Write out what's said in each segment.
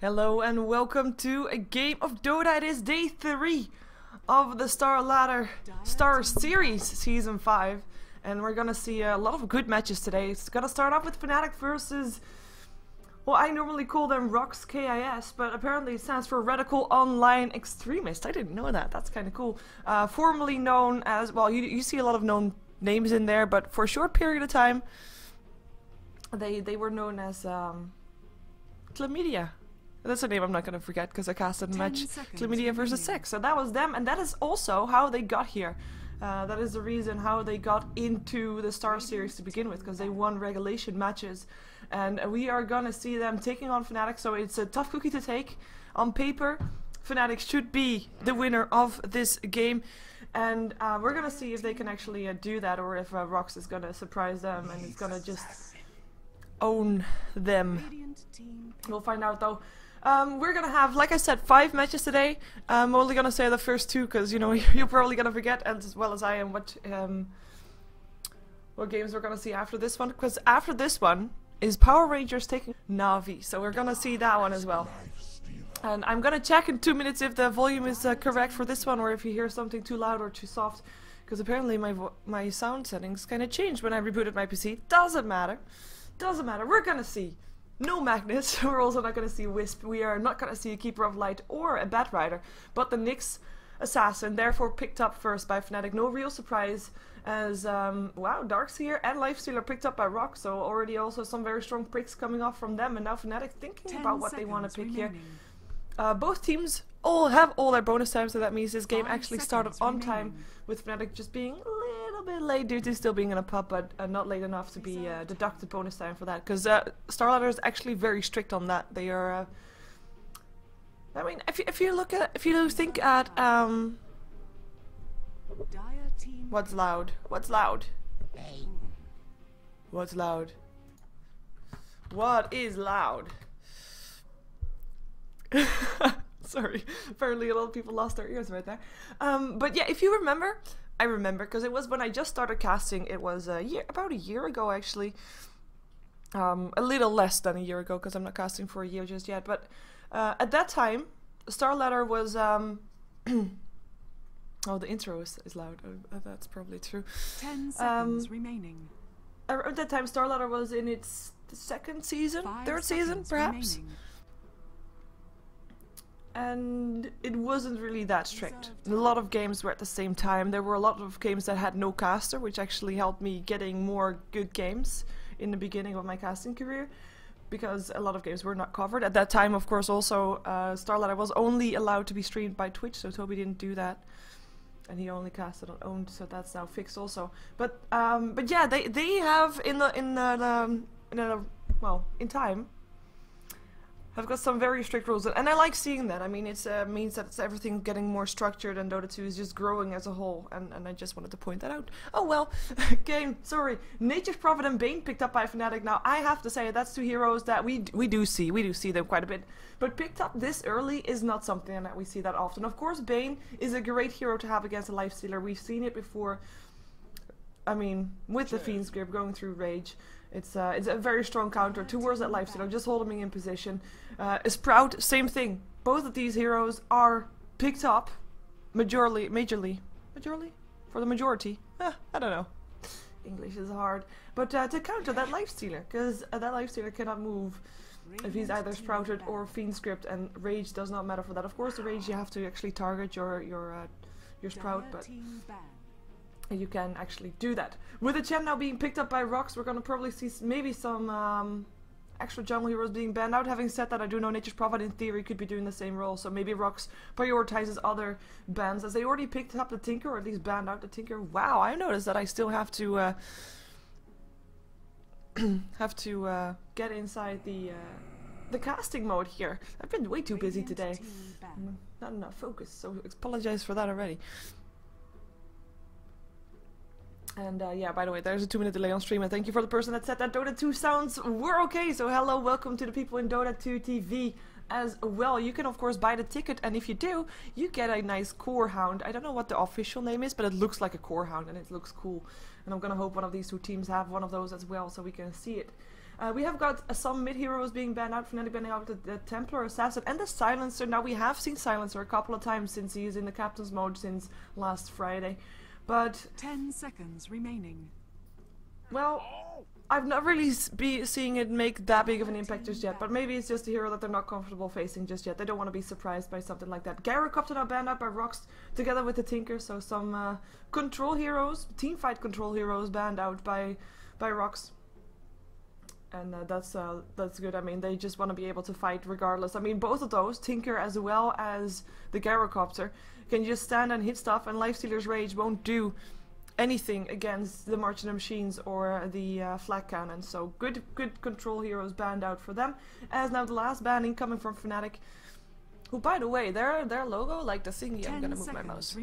Hello and welcome to a game of Dota. It is day 3 of the StarLadder Star Series Season 5. And we're gonna see a lot of good matches today. It's gonna start off with Fnatic versus, well, I normally call them RoX.KiS, but apparently it stands for Radical Online Extremist. I didn't know that. That's kind of cool. Formerly known as, well, you see a lot of known names in there, but for a short period of time, they were known as Chlamydia. That's a name I'm not gonna forget because I casted a match, Chlamydia versus Sex. So that was them, and that is also how they got here. That is the reason how they got into the Star Series to begin with, because they won regulation matches. And we are gonna see them taking on Fnatic, so it's a tough cookie to take. On paper, Fnatic should be the winner of this game. And we're gonna see if they can actually do that, or if RoX is gonna surprise them and is gonna just own them. We'll find out though. We're gonna have, like I said, 5 matches today. I'm only gonna say the first 2 because, you know, you're probably gonna forget, as well as I am, what games we're gonna see after this one. Because after this one is Power Rangers taking Na'Vi, so we're gonna see that one as well. And I'm gonna check in 2 minutes if the volume is correct for this one, or if you hear something too loud or too soft. Because apparently my sound settings kind of changed when I rebooted my PC. Doesn't matter. Doesn't matter. We're gonna see no Magnus. We're also not gonna see Wisp. We are not gonna see a Keeper of Light or a Bat Rider, but the Nyx Assassin, therefore picked up first by Fnatic. No real surprise, as wow, Darkseer and Lifestealer picked up by RoX, so already also some very strong picks coming off from them, and now Fnatic thinking about what they want to pick here. Both teams have all their bonus time, so that means this game actually started on time, with Fnatic just being a little bit late due to still being in a pub, but not late enough to be deducted bonus time for that, because StarLadder is actually very strict on that. They are, I mean, if you think at what's loud? What's loud? What's loud? What is loud? Sorry, apparently a lot of people lost their ears right there. But yeah, if you remember, I remember because it was when I just started casting. It was about a year ago actually. A little less than a year ago because I'm not casting for a year just yet. But at that time, StarLadder was oh, the intro is loud. That's probably true. 10 seconds remaining. At that time, StarLadder was in its second season, third season, perhaps. Remaining. And it wasn't really that strict. A lot of games were at the same time. There were a lot of games that had no caster, which actually helped me getting more good games in the beginning of my casting career, because a lot of games were not covered. At that time, of course, also StarLadder was only allowed to be streamed by Twitch, so Toby didn't do that. And he only casted on owned, so that's now fixed also. But yeah, they have in time, I've got some very strict rules, and I like seeing that. I mean, it means that it's everything getting more structured, and Dota 2 is just growing as a whole, and I just wanted to point that out. Oh well, game, sorry. Nature's Prophet and Bane picked up by Fnatic. Now, I have to say, that's 2 heroes that we do see them quite a bit, but picked up this early is not something that we see that often. Of course, Bane is a great hero to have against a Lifestealer. We've seen it before. I mean, with the Fiend's Grip going through Rage. It's a very strong counter towards that Lifestealer, just holding him in position. Sprout, same thing. Both of these heroes are picked up majorly? For the majority? I don't know. English is hard. But to counter that Lifestealer, because that Lifestealer cannot move if he's either Sprouted or Fiend's Grip, and Rage does not matter for that. Of course, the Rage you have to actually target your Sprout, but you can actually do that. With the champ now being picked up by RoX, we're gonna probably see maybe some extra jungle heroes being banned out. Having said that, I do know Nature's Prophet in theory could be doing the same role, so maybe RoX prioritizes other bans, as they already picked up the Tinker, or at least banned out the Tinker. Wow, I noticed that I still have to get inside the casting mode here. I've been way too busy today. Not enough focus, so apologize for that already. And yeah, by the way, there's a 2-minute delay on stream, and thank you for the person that said that Dota 2 sounds were okay. So hello, welcome to the people in Dota 2 TV as well. You can of course buy the ticket, and if you do, you get a nice core hound. I don't know what the official name is, but it looks like a core hound and it looks cool. And I'm gonna hope one of these 2 teams have one of those as well, so we can see it. We have got some mid heroes being banned out. Fnatic banning out the Templar, Assassin, and the Silencer. Now we have seen Silencer a couple of times since he is in the captain's mode since last Friday. But 10 seconds remaining. Well, I've not really seeing it make that big of an impact just yet, but maybe it's just a hero that they're not comfortable facing just yet. They don't want to be surprised by something like that. Gyrocopter now banned out by RoX together with the Tinker, so some control heroes, teamfight control heroes banned out by RoX. And that's good. I mean, they just want to be able to fight regardless. I mean, both of those, Tinker as well as the Gyrocopter, can just stand and hit stuff, and Lifestealer's Rage won't do anything against the Marching Machines or the Flag Cannon. So good control heroes banned out for them. As now the last banning coming from Fnatic, who, by the way, their logo, like the thingy, I'm gonna move my mouse.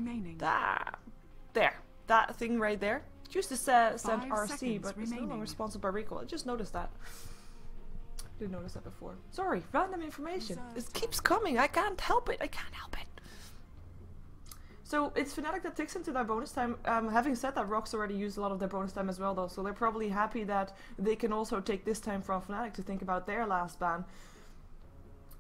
That thing right there. It used to send RC, but it's no longer sponsored by Recall. I just noticed that. Didn't notice that before. Sorry, random information. It keeps coming. I can't help it. I can't help it. So it's Fnatic that takes into their bonus time. Having said that, RoX already used a lot of their bonus time as well, though, so they're probably happy that they can also take this time from Fnatic to think about their last ban.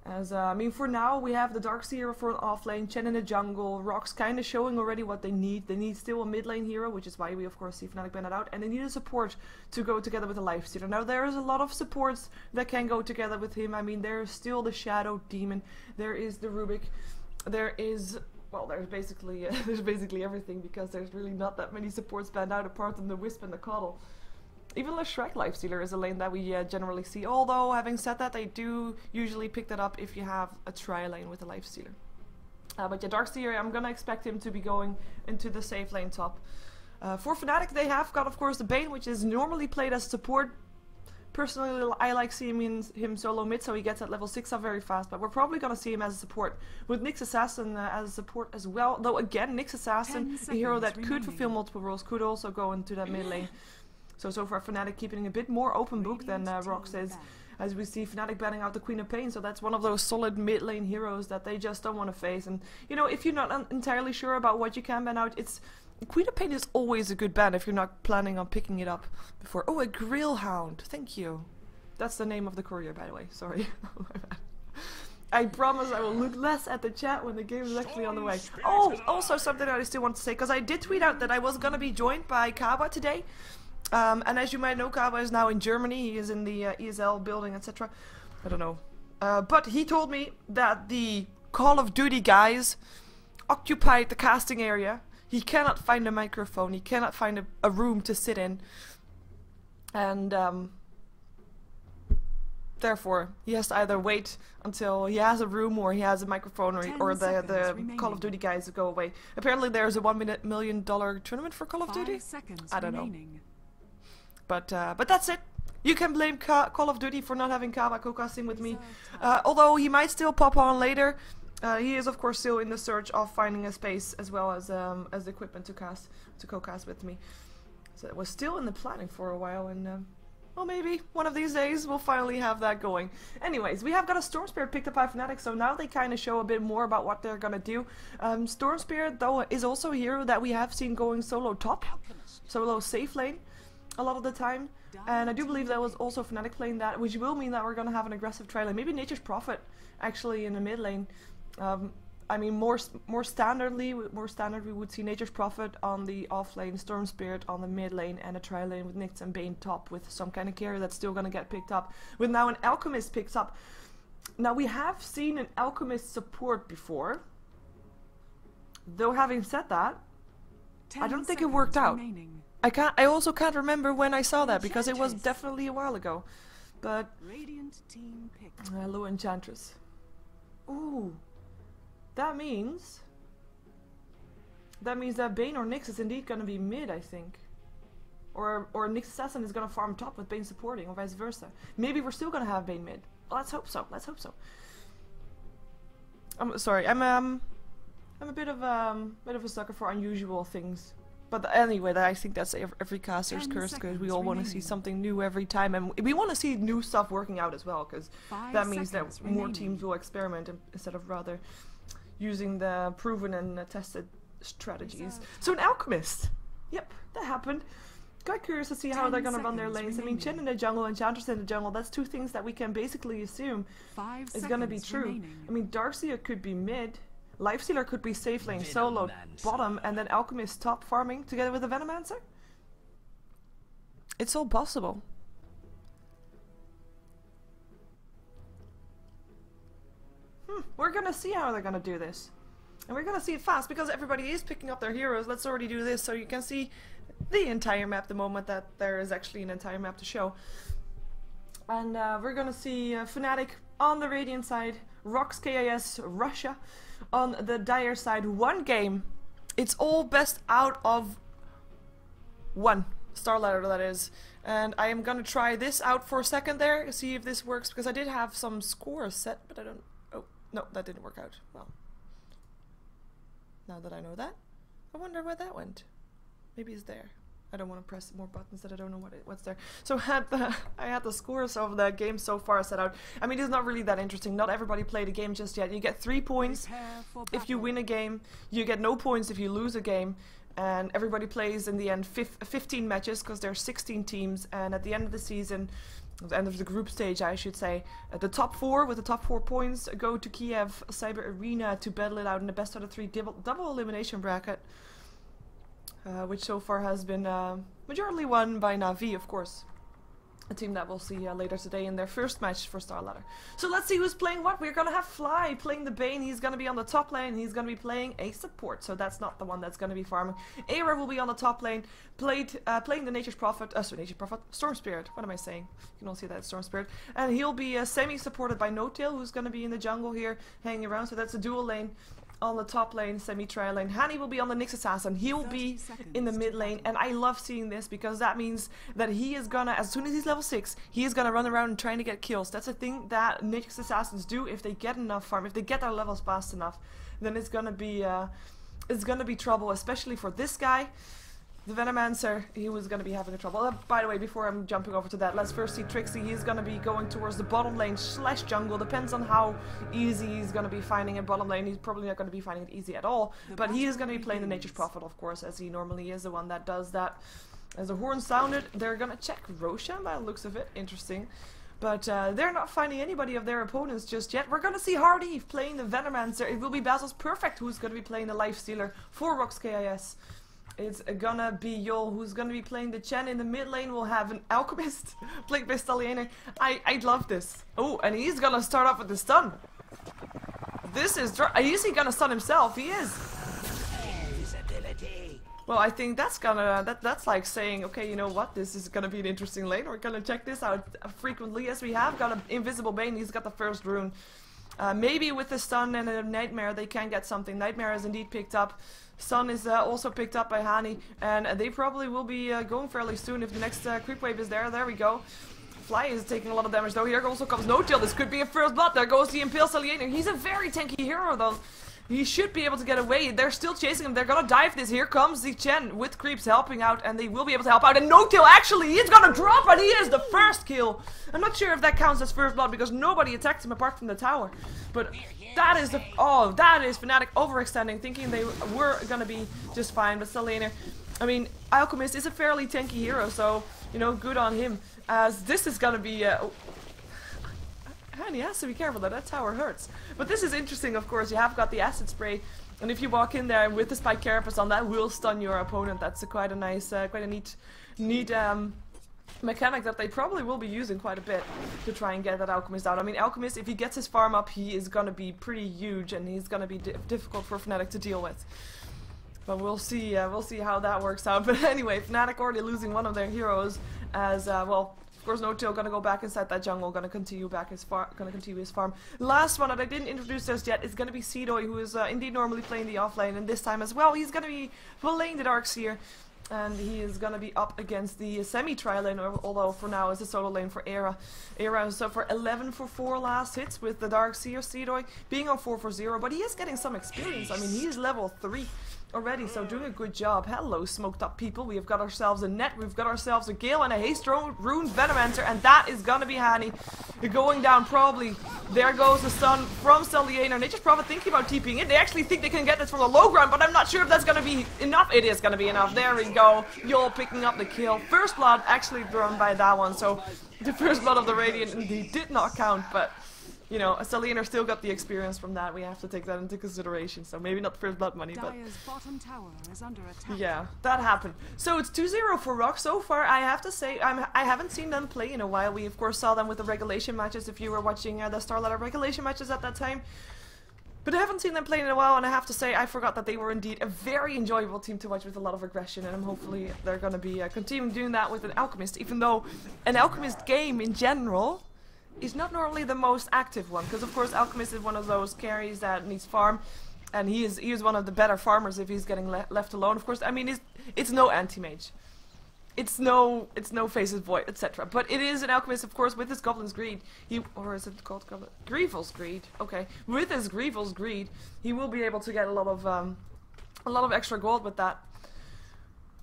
As I mean, for now we have the Darkseer for an off lane, Chen in the jungle, RoX kind of showing already what they need. They need still a mid lane hero, which is why we of course see Fnatic ban it out, and they need a support to go together with a Lifestealer. Now there is a lot of supports that can go together with him. I mean, there's still the Shadow Demon, there is the Rubik, there is, well, there's basically everything, because there's really not that many supports banned out apart from the Wisp and the Coddle. Even the Shrek Lifestealer is a lane that we generally see, although having said that, they do usually pick that up if you have a tri-lane with a Lifestealer. But yeah, Darkseer, I'm gonna expect him to be going into the safe lane top. For Fnatic, they have got, of course, the Bane, which is normally played as support. Personally, I like seeing him solo mid, so he gets at level 6 up very fast, but we're probably gonna see him as a support, with Nyx Assassin as a support as well. Though again, Nyx Assassin, a hero that could fulfill multiple roles, could also go into that mid lane. So far Fnatic keeping a bit more open book than RoX is, as we see Fnatic banning out the Queen of Pain, so that's one of those solid mid lane heroes that they just don't want to face. And you know, if you're not entirely sure about what you can ban out, Queen of Pain is always a good ban if you're not planning on picking it up before. Oh, a Grillhound, thank you. That's the name of the courier, by the way, sorry. I promise I will look less at the chat when the game is actually on the way. Oh, also something that I still want to say, because I did tweet out that I was going to be joined by Kaba today. And as you might know, Kaba is now in Germany. He is in the ESL building, etc. I don't know. But he told me that the Call of Duty guys occupied the casting area. He cannot find a microphone. He cannot find a room to sit in. And therefore, he has to either wait until he has a room or he has a microphone, or the Call of Duty guys go away. Apparently there's a $1 million tournament for Call of Duty. I don't know. But that's it. You can blame Call of Duty for not having Kaba co-casting with me. Although he might still pop on later. He is of course still in the search of finding a space as well as the equipment to co-cast with me. So it was still in the planning for a while, and well, maybe one of these days we'll finally have that going. Anyways, we have got a Storm Spirit picked up by Fnatic, so now they kind of show a bit more about what they're gonna do. Storm Spirit, though, is also a hero that we have seen going solo top, solo safe lane a lot of the time, and I do believe that was also Fnatic playing that, which will mean that we're gonna have an aggressive tri lane, maybe Nature's Prophet actually in the mid lane. I mean, more standard we would see Nature's Prophet on the off lane, Storm Spirit on the mid lane, and a tri lane with Nyx and Bane top with some kind of carry that's still gonna get picked up. With now an Alchemist picks up. Now we have seen an Alchemist support before, though having said that, I don't think it worked out. I also can't remember when I saw that, because it was definitely a while ago. But hello, Enchantress. Ooh, that means that Bane or Nyx is indeed gonna be mid, I think. Or Nyx Assassin is gonna farm top with Bane supporting, or vice versa. Maybe we're still gonna have Bane mid. Let's hope so. Let's hope so. I'm sorry. I'm a bit of a sucker for unusual things. But anyway, I think that's every caster's curse, because we all want to see something new every time, and we want to see new stuff working out as well, because that means that more teams will experiment instead of rather using the proven and tested strategies. So an Alchemist, yep, that happened. Quite curious to see how 10 they're going to run their seconds lanes. I mean, remaining. Chin in the jungle, Enchantress in the jungle, that's two things that we can basically assume 5 is going to be seconds true. remaining. I mean, Darkseer could be mid, Lifestealer could be safe lane solo bottom, and then Alchemist top farming together with the Venomancer. It's all possible. We're gonna see how they're gonna do this. And we're gonna see it fast because everybody is picking up their heroes. Let's already do this so you can see the entire map the moment that there is actually an entire map to show. And we're gonna see Fnatic on the Radiant side, RoX.KiS Russia on the Dire side. One game. It's all best out of one. StarLadder, that is. And I am gonna try this out for a second there, see if this works, because I did have some scores set, but I don't... Oh, no, that didn't work out. Well, now that I know that, I wonder where that went. Maybe it's there. I don't want to press more buttons that I don't know what's there. So I had the scores of the game so far set out. I mean, it's not really that interesting. Not everybody played a game just yet. You get 3 points if you win a game. You get no points if you lose a game. And everybody plays in the end 15 matches because there are 16 teams. And at the end of the season, at the end of the group stage, I should say, the top 4 with the top 4 points go to Kiev Cyber Arena to battle it out in the best out of 3 double elimination bracket. Which so far has been majorly won by Na'Vi, of course. A team that we'll see later today in their first match for StarLadder. So let's see who's playing what. We're going to have Fly playing the Bane. He's going to be on the top lane. He's going to be playing a support. So that's not the one that's going to be farming. Era will be on the top lane. Playing the Nature's Prophet. Storm Spirit. What am I saying? You can all see that, Storm Spirit. And he'll be semi-supported by No-Tail, who's going to be in the jungle here, hanging around. So that's a dual lane. On the top lane, semi-trial lane. Hani will be on the Nyx Assassin. He'll be in the mid lane, and I love seeing this because that means that he is gonna, as soon as he's level 6, he is gonna run around and trying to get kills. That's a thing that Nyx Assassins do if they get enough farm, if they get their levels fast enough, then it's gonna be trouble, especially for this guy. The Venomancer, he was going to be having a trouble. By the way, before I'm jumping over to that, let's first see Trixie. He's going to be going towards the bottom lane / jungle. Depends on how easy he's going to be finding a bottom lane. He's probably not going to be finding it easy at all. But he is going to be playing the Nature's Prophet, of course, as he normally is the one that does that. As the horn sounded, they're going to check Roshan by the looks of it. Interesting. But they're not finding anybody of their opponents just yet. We're going to see Hardy playing the Venomancer. It will be Basil's Perfect who's going to be playing the Lifestealer for RoX.KiS. It's gonna be Yol who's gonna be playing the Chen. In the mid lane we'll have an Alchemist played by StarLadder. I love this. Oh, and he's gonna start off with the stun. This is he gonna stun himself? He is. Well, I think that's gonna that's like saying, okay, you know what, this is gonna be an interesting lane. We're gonna check this out frequently as we have got an Invisible Bane. He's got the first rune. Maybe with the stun and a Nightmare they can get something. Nightmare is indeed picked up. Stun is also picked up by Hani, and they probably will be going fairly soon if the next creep wave is there. There we go. Fly is taking a lot of damage though. Here also comes No-Tail. This could be a first blood. There goes the Impale StarLadder. He's a very tanky hero though. He should be able to get away. They're still chasing him. They're gonna dive this. Here comes the Chen with creeps helping out, and they will be able to help out. And No-Tail actually, he's gonna drop, and he is the first kill. I'm not sure if that counts as first blood because nobody attacked him apart from the tower. But that is that is Fnatic overextending, thinking they were gonna be just fine. But StarLadder, I mean, Alchemist is a fairly tanky hero, so you know, good on him. As this is gonna be. And he has to be careful that tower hurts. But this is interesting, of course. You have got the acid spray, and if you walk in there with the spike carapace on, that will stun your opponent. That's quite a nice, quite a neat mechanic that they probably will be using quite a bit to try and get that Alchemist out. I mean, Alchemist, if he gets his farm up, he is gonna be pretty huge, and he's gonna be difficult for Fnatic to deal with. But we'll see how that works out. But anyway, Fnatic already losing one of their heroes as well. Of course, No-Tail gonna go back inside that jungle, gonna continue his farm. Last one that I didn't introduce just yet is gonna be Seedoy, who is indeed normally playing the offlane, and this time as well he's gonna be playing the Darkseer, and he is gonna be up against the semi-trial lane, although for now it's a solo lane for Era. Era is for 11 for 4 last hits with the Darkseer. Seedoy being on 4 for 0, but he is getting some experience. I mean, he is level 3. already, so doing a good job. Hello, smoked up people. We've got ourselves a net, we've got ourselves a Gale and a Haste Rune Venomancer, and that is gonna be Hani. Going down probably. There goes the stun from StarLadder, and they just probably thinking about TPing in. They actually think they can get this from the low ground, but I'm not sure if that's gonna be enough. It is gonna be enough. There we go. Yol picking up the kill. First blood actually thrown by that one, so the first blood of the Radiant indeed did not count, but you know, StarLadder still got the experience from that. We have to take that into consideration. So maybe not first blood money, but bottom tower is under attack. Yeah, that happened. So it's 2-0 for RoX so far. I have to say, I haven't seen them play in a while. We of course saw them with the regulation matches. If you were watching the StarLadder regulation matches at that time. But I haven't seen them play in a while, and I have to say, I forgot that they were indeed a very enjoyable team to watch with a lot of aggression, and hopefully they're going to be continuing doing that with an Alchemist, even though an Alchemist game in general is not normally the most active one, because of course Alchemist is one of those carries that needs farm, and he is one of the better farmers if he's getting left alone. Of course, I mean it's no anti-mage, it's no Faceless Void, etc. But it is an Alchemist, of course, with his Goblin's Greed. Or is it called Goblin? Grieval's Greed. Okay, with his Grieval's Greed, he will be able to get a lot of extra gold with that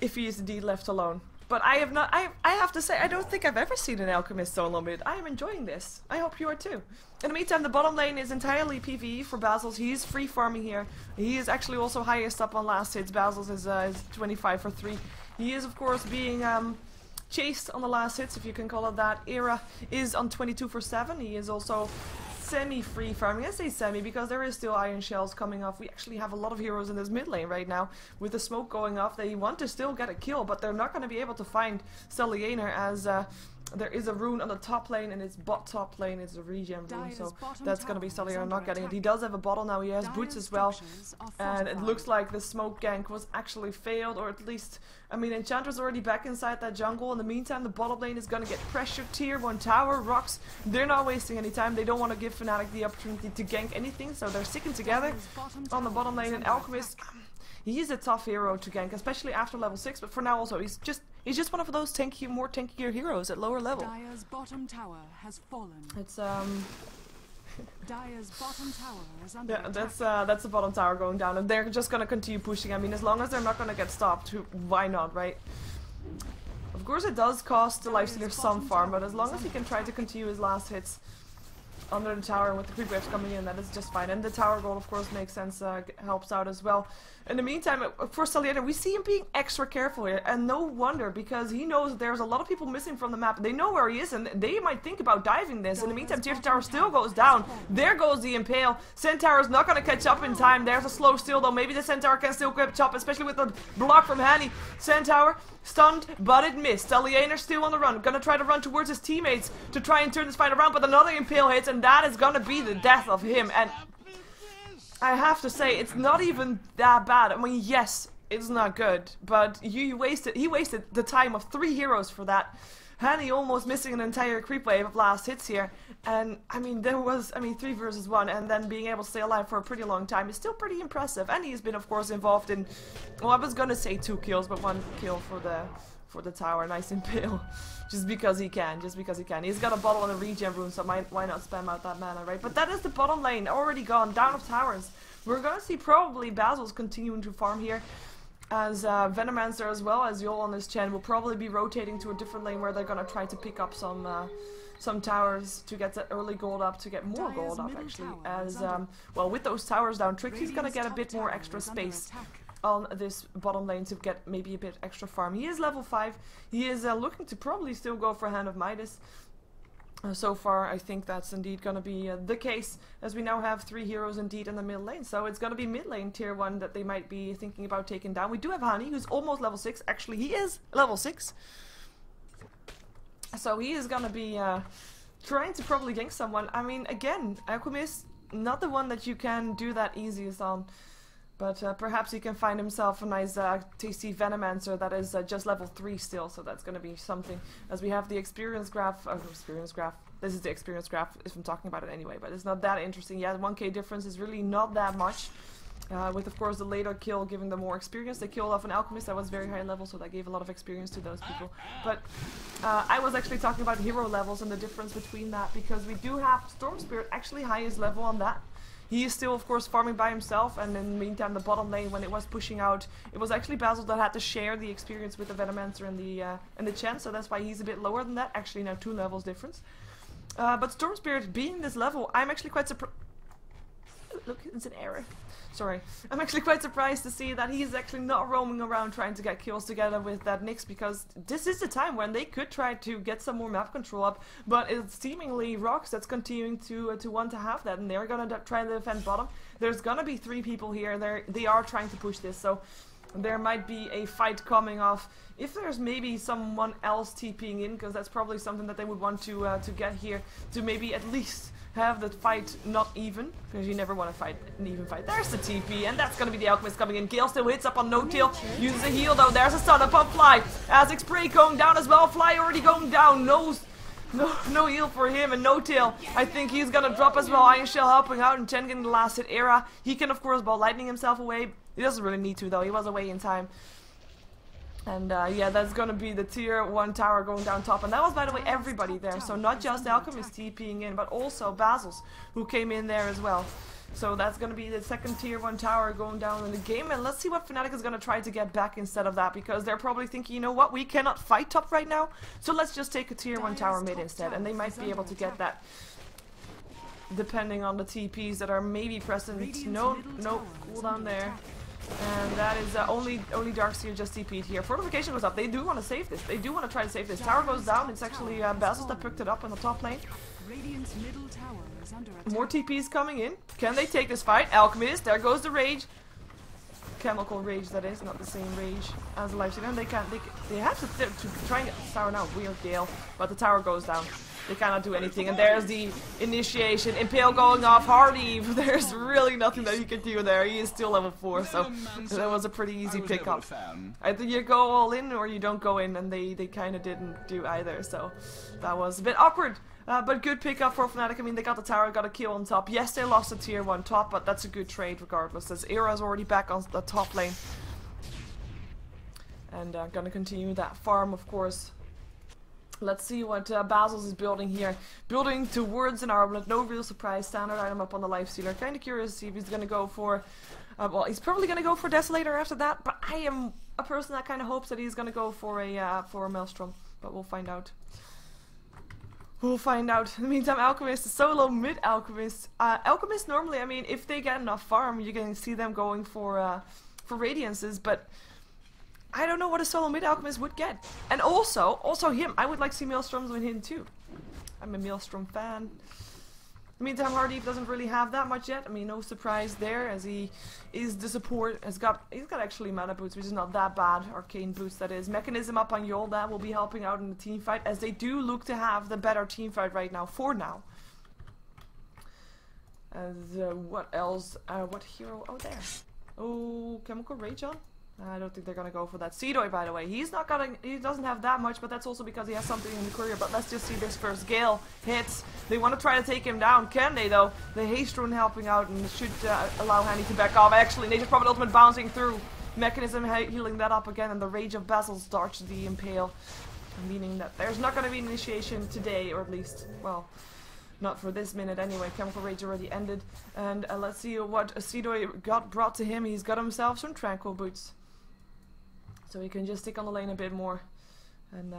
if he is indeed left alone. But I have to say, I don't think I've ever seen an Alchemist solo mid. I am enjoying this. I hope you are too. In the meantime, the bottom lane is entirely PvE for Basil's. He is free farming here. He is actually also highest up on last hits. Basil's is 25 for 3. He is, of course, being chased on the last hits, if you can call it that. Era is on 22 for 7. He is also semi-free farming. I say semi because there is still Iron Shells coming off. We actually have a lot of heroes in this mid lane right now. With the smoke going off, they want to still get a kill, but they're not going to be able to find StarLadder as there is a rune on the top lane, and its top lane is a regen rune, so that's going to be StarLadder not getting it. He does have a bottle now, he has boots as well, and it looks like the smoke gank was actually failed, or at least, I mean, Enchantress already back inside that jungle. In the meantime, the bottom lane is going to get pressured. Tier 1 tower, RoX, they're not wasting any time. They don't want to give Fnatic the opportunity to gank anything, so they're sticking together on the bottom lane. And Alchemist, he is a tough hero to gank, especially after level 6, but for now also, he's just one of those more tankier heroes at lower level. Dire's bottom tower has fallen. It's Dire's bottom tower is under yeah, attack. that's the bottom tower going down, and they're just gonna continue pushing. I mean, as long as they're not gonna get stopped, why not, right? Of course, it does cost the Lifestealer some farm, but as long as he can try to continue his last hits under the tower and with the creep waves coming in, that is just fine. And the tower goal, of course, makes sense, helps out as well. In the meantime, for StarLadder, we see him being extra careful here, and no wonder, because he knows there's a lot of people missing from the map. They know where he is, and they might think about diving this. In the meantime, Tier 2 tower still goes down. There goes the Impale. Centaur is not going to catch up in time. There's a slow steal, though. Maybe the Centaur can still catch up, especially with the block from Hani. Centaur stunned, but it missed. StarLadder still on the run. Gonna try to run towards his teammates to try and turn this fight around, but another Impale hits, and that is gonna be the death of him. And I have to say, it's not even that bad. I mean, yes, it's not good, but he wasted the time of 3 heroes for that. Hani almost missing an entire creep wave of last hits here, and I mean, 3 versus 1, and then being able to stay alive for a pretty long time is still pretty impressive. And he's been, of course, involved in, well, I was gonna say 2 kills, but 1 kill for the tower. Nice Impale. Just because he can. He's got a bottle and a regen rune, so why not spam out that mana, right? But that is the bottom lane, already gone, down of towers. We're gonna see probably Basil's continuing to farm here, as Venomancer as well as Yol on his Chen will probably be rotating to a different lane where they're gonna try to pick up some towers to get the early gold up, to get more gold up actually. As well, with those towers down, Trixie's gonna get a bit more extra space on this bottom lane to get maybe a bit extra farm. He is level 5. He is looking to probably still go for Hand of Midas. So far, I think that's indeed going to be the case, as we now have 3 heroes indeed in the mid lane. So it's going to be mid lane tier 1 that they might be thinking about taking down. We do have Hani, who's almost level 6. Actually, he is level 6. So he is going to be trying to probably gank someone. I mean, again, Alchemist, not the one that you can do that easiest on. But perhaps he can find himself a nice tasty Venomancer that is just level 3 still, so that's going to be something. As we have the experience graph, this is the experience graph if I'm talking about it anyway, but it's not that interesting. Yeah, 1k difference is really not that much. With of course the later kill giving them more experience. They killed off an Alchemist that was very high level, so that gave a lot of experience to those people. But I was actually talking about hero levels and the difference between that, because we do have Storm Spirit actually highest level on that. He is still, of course, farming by himself, and in the meantime, the bottom lane, when it was pushing out, it was actually Basil that had to share the experience with the Venomancer and the Chen, so that's why he's a bit lower than that. Actually, now 2 levels difference. But Storm Spirit being this level, I'm actually quite surprised. Look, it's an error. Sorry. I'm actually quite surprised to see that he's actually not roaming around trying to get kills together with that Nyx, because this is the time when they could try to get some more map control up, but it's seemingly RoX that's continuing to want to have that, and they're gonna try to defend bottom. There's gonna be 3 people here. They are trying to push this, so there might be a fight coming off. If there's maybe someone else TPing in, because that's probably something that they would want to get here, to maybe at least have the fight not even, because you never want to fight an even fight. There's the TP, and that's going to be the Alchemist coming in. Gale still hits up on No-Tail, uses a heal though. There's a stun up on Fly. Azix Spray going down as well. Fly already going down. No heal for him, and No-Tail, I think he's going to drop as well. Iron Shell helping out, and Chen getting the last hit. Era, he can of course ball lightning himself away. He doesn't really need to though, he was away in time. And yeah, that's gonna be the tier 1 tower going down top. And that was, by the way, everybody there. So not just Alchemist TPing in, but also Basil's, who came in there as well. So that's gonna be the second tier 1 tower going down in the game. And let's see what Fnatic is gonna try to get back instead of that. Because they're probably thinking, you know what, we cannot fight top right now. So let's just take a tier 1 tower mid instead. And they might be able to get that, depending on the TPs that are maybe present. No cooldown there. And that is only Darkseer just TP'd here. Fortification goes up. They do want to save this. They do want to try to save this. Tower goes down. It's actually Basil that picked it up in the top lane. More TPs coming in. Can they take this fight? Alchemist. There goes the rage. Chemical rage, that is. Not the same rage as the Lifestealer. And they have to try and get the tower now. Weird Gale. But the tower goes down. They cannot do anything, and there's the initiation. Impale going off, Hardy. There's really nothing that you can do there. He is still level 4, so that was a pretty easy pickup. Either you go all in or you don't go in, and they kind of didn't do either, so that was a bit awkward. But good pickup for Fnatic. I mean, they got the tower, got a kill on top. Yes, they lost a tier 1 top, but that's a good trade regardless, as Era's already back on the top lane. And gonna continue that farm, of course. Let's see what Basil's is building here. Building towards an Arblet, no real surprise. Standard item up on the Lifestealer. Kind of curious to see if he's going to go for... well, he's probably going to go for Desolator after that, but I am a person that kind of hopes that he's going to go for a Maelstrom. But we'll find out. We'll find out. In the meantime, Alchemist is solo mid Alchemist. Alchemist normally, I mean, if they get enough farm, you're going to see them going for Radiances, but... I don't know what a solo mid Alchemist would get. And also him. I would like to see Maelstroms with him too. I'm a Maelstrom fan. In the meantime, Hardy doesn't really have that much yet. I mean, no surprise there, as he is the support. He's got actually mana boots, which is not that bad. Arcane boots, that is. Mechanism up on Yol, that will be helping out in the team fight, as they do look to have the better team fight right now, for now. As what else? What hero? Oh, there. Oh, Chemical Rage on? I don't think they're gonna go for that. Seedoy, by the way, he doesn't have that much, but that's also because he has something in the courier. But let's just see this first. Gale hits. They want to try to take him down. Can they, though? The haste rune helping out and should allow Hanny to back off. Actually, Nature's Prophet Ultimate bouncing through. Mechanism healing that up again, and the Rage of Basil starts the Impale. Meaning that there's not gonna be an initiation today, or at least, well, not for this minute anyway. Chemical Rage already ended. And let's see what Seedoy got brought to him. He's got himself some Tranquil Boots. So he can just stick on the lane a bit more, and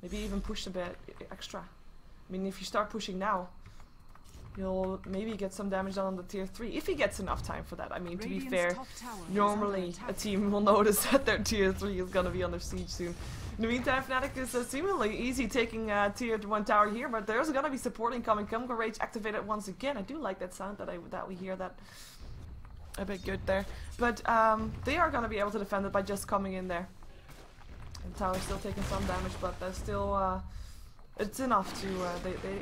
maybe even push a bit extra. I mean, if you start pushing now, you'll maybe get some damage done on the tier 3, if he gets enough time for that. I mean, to be fair, normally a team will notice that their tier 3 is gonna be under siege soon. In the meantime, Fnatic is seemingly easy taking tier 1 tower here, but there's gonna be supporting coming. Chemical Rage activated once again. I do like that sound that we hear that. A bit good there, but they are gonna be able to defend it by just coming in there. And tower's still taking some damage, but they're still it's enough to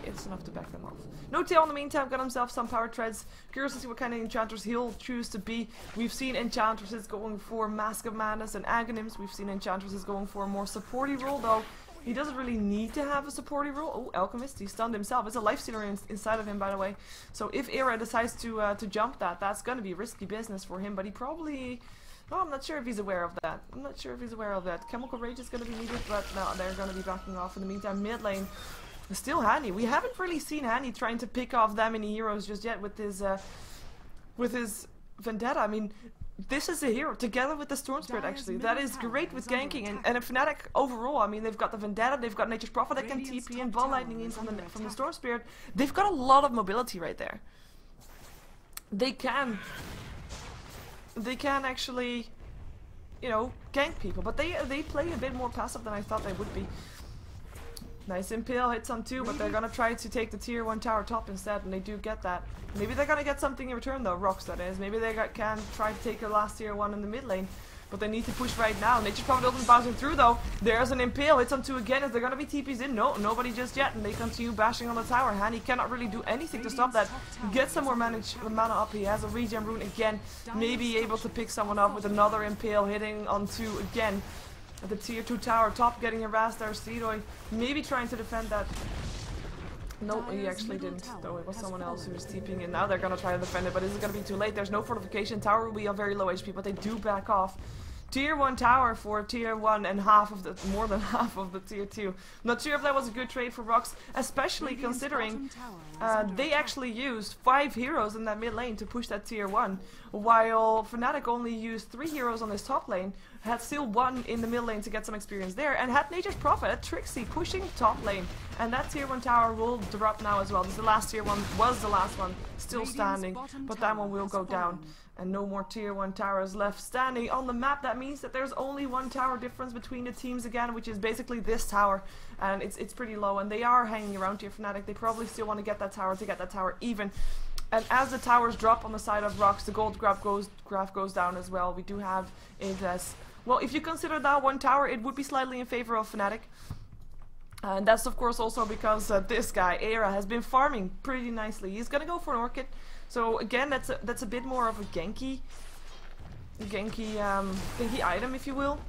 it's enough to back them off. No-Tail in the meantime got himself some power treads. Curious to see what kind of enchanters he'll choose to be. We've seen enchantresses going for Mask of Madness and Aghanim's. We've seen enchantresses going for a more supporty role, though. He doesn't really need to have a supporting role. Oh, Alchemist, he stunned himself. It's a Lifestealer inside of him, by the way. So if Era decides to jump that's going to be risky business for him. But he probably... Oh, I'm not sure if he's aware of that. Chemical Rage is going to be needed, but no, they're going to be backing off. In the meantime, mid lane, still Hanny. We haven't really seen Hanny trying to pick off that many heroes just yet with his with his Vendetta. I mean, this is a hero, together with the Storm Spirit actually. That is great with ganking, and a Fnatic overall, I mean, they've got the Vendetta, they've got Nature's Prophet that can TP and Ball Lightning in from the Storm Spirit. They've got a lot of mobility right there. They can actually, you know, gank people, but they play a bit more passive than I thought they would be. Nice Impale hits on 2, but they're gonna try to take the tier 1 tower top instead, and they do get that. Maybe they're gonna get something in return though, RoX that is. Maybe they can try to take the last tier 1 in the mid lane, but they need to push right now. Nature's Prophet doesn't bouncing through though. There's an Impale, hits on 2 again. Is there gonna be TPs in? No, nobody just yet, and they continue bashing on the tower. Hani cannot really do anything to stop that. Get some more mana up. He has a regen rune again. Maybe able to pick someone up with another Impale hitting on 2 again. At the tier 2 tower top, getting harassed there. Seedoy maybe trying to defend that. No, he actually didn't, though it was someone else who was TPing in. Now they're gonna try to defend it, but is it gonna be too late? There's no fortification. Tower will be on very low HP, but they do back off. Tier 1 tower for tier 1 and more than half of the tier 2. Not sure if that was a good trade for RoX, especially considering they actually used 5 heroes in that mid lane to push that tier 1, while Fnatic only used 3 heroes on this top lane, had still 1 in the mid lane to get some experience there, and had Nature's Prophet at Trixie pushing top lane. And that tier 1 tower will drop now as well. This is the last tier 1, was the last one, still standing, but that one will go down. And no more tier 1 towers left standing on the map. That means that there's only 1 tower difference between the teams again, which is basically this tower. And it's pretty low, and they are hanging around here, Fnatic. They probably still want to get that tower even. And as the towers drop on the side of RoX, the gold graph goes down as well. We do have it as... Well, if you consider that 1 tower, it would be slightly in favor of Fnatic. And that's of course also because this guy, Era, has been farming pretty nicely. He's gonna go for an Orchid. So again, that's a bit more of a ganky item, if you will.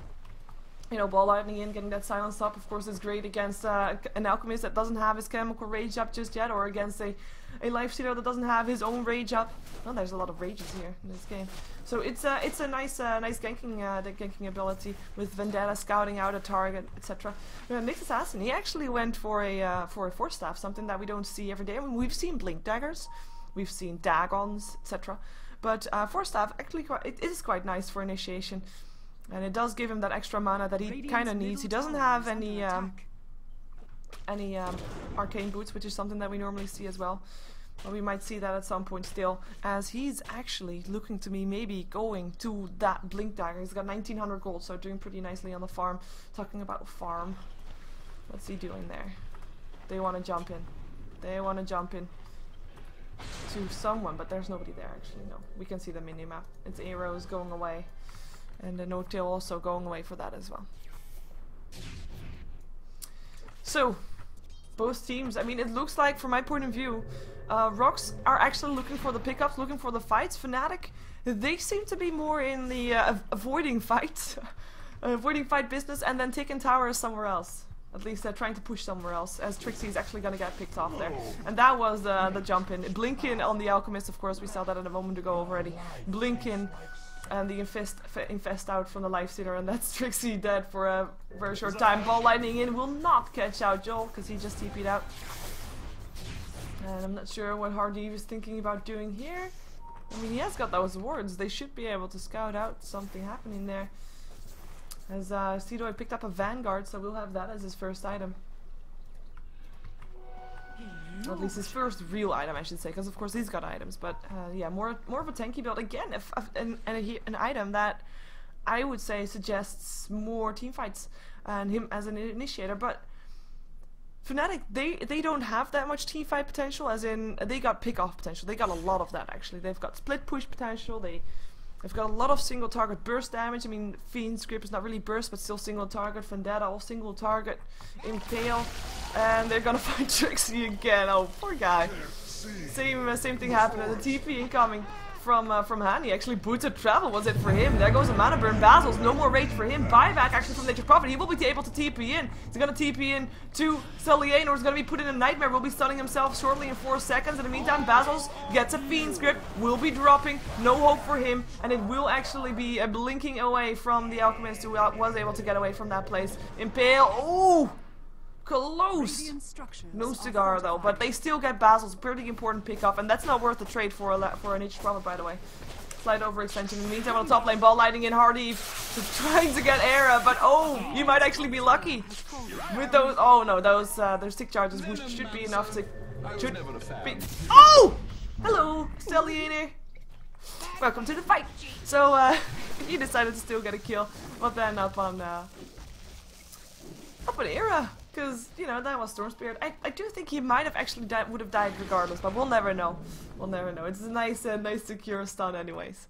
You know, Ball Lightning in, getting that silence up, of course, is great against an Alchemist that doesn't have his chemical rage up just yet, or against a Lifestealer that doesn't have his own rage up. Oh, there's a lot of rages here in this game. So it's a nice ganking ability with Vendetta scouting out a target, etc. Nick's Assassin, he actually went for a Force Staff, something that we don't see every day. I mean, we've seen Blink Daggers, we've seen Dagons, etc. But Force Staff actually it is quite nice for initiation, and it does give him that extra mana that he kind of needs. He doesn't have any arcane boots, which is something that we normally see as well. But we might see that at some point still, as he's actually looking to me maybe going to that Blink Dagger. He's got 1900 gold, so doing pretty nicely on the farm. Talking about farm, what's he doing there? They want to jump in. They want to jump in to someone, but there's nobody there actually. No, we can see the mini-map. It's arrows going away, and the no-tail also going away for that as well. So both teams, I mean, it looks like, from my point of view, RoX are actually looking for the pickups, looking for the fights. Fnatic, they seem to be more in the avoiding fights, avoiding fight business, and then taking towers somewhere else. At least they're trying to push somewhere else, as Trixie is actually going to get picked off there. And that was the jump in. Blink in on the Alchemist, of course, we saw that a moment ago already. Blink in, and the infest out from the Lifestealer, and that's Trixie dead for a very short time. Ball Lightning in will not catch out Joel, because he just TP'd out. And I'm not sure what Hardy was thinking about doing here. I mean, he has got those wards. They should be able to scout out something happening there. As Seedoy picked up a Vanguard, so we'll have that as his first item. Or at least his first real item, I should say, because of course he's got items. But yeah, more of a tanky build. Again, an item that I would say suggests more team fights and him as an initiator. But Fnatic, they don't have that much team fight potential, as in they got pick off potential. They got a lot of that actually. They've got split push potential. They've got a lot of single target burst damage. I mean, Fiend's Grip is not really burst, but still single target. Vendetta, all single target. Impale, and they're gonna find Trixie again. Oh, poor guy. Same thing happened. The TP incoming from Hani. Actually, Boots of Travel was it for him. There goes a mana burn. Basil's no more rage for him. Buyback actually from Nature's Prophet. He will be able to TP in. He's gonna TP in to Celliane, or he's gonna be put in a Nightmare. Will be stunning himself shortly in 4 seconds. In the meantime, Basil's gets a Fiend's Grip. Will be dropping. No hope for him, and it will actually be a blinking away from the Alchemist, who was able to get away from that place. Impale. Ooh! close. Radiant structures No are cigar though, but they still get Basil's pretty important pickup, and that's not worth the trade for an H profit, by the way. Slight overextension. In the meantime, on the top lane, ball lighting in Hardy, trying to get Era, but oh, you might actually be lucky with those. Oh no, those stick charges should be enough to. Should be. Oh, hello, StarLadder. Welcome to the fight. So he decided to still get a kill, but then up on Era. Because, you know, that was Storm Spirit. I do think he might have actually would have died regardless, but we'll never know. We'll never know. It's a nice secure stun anyways.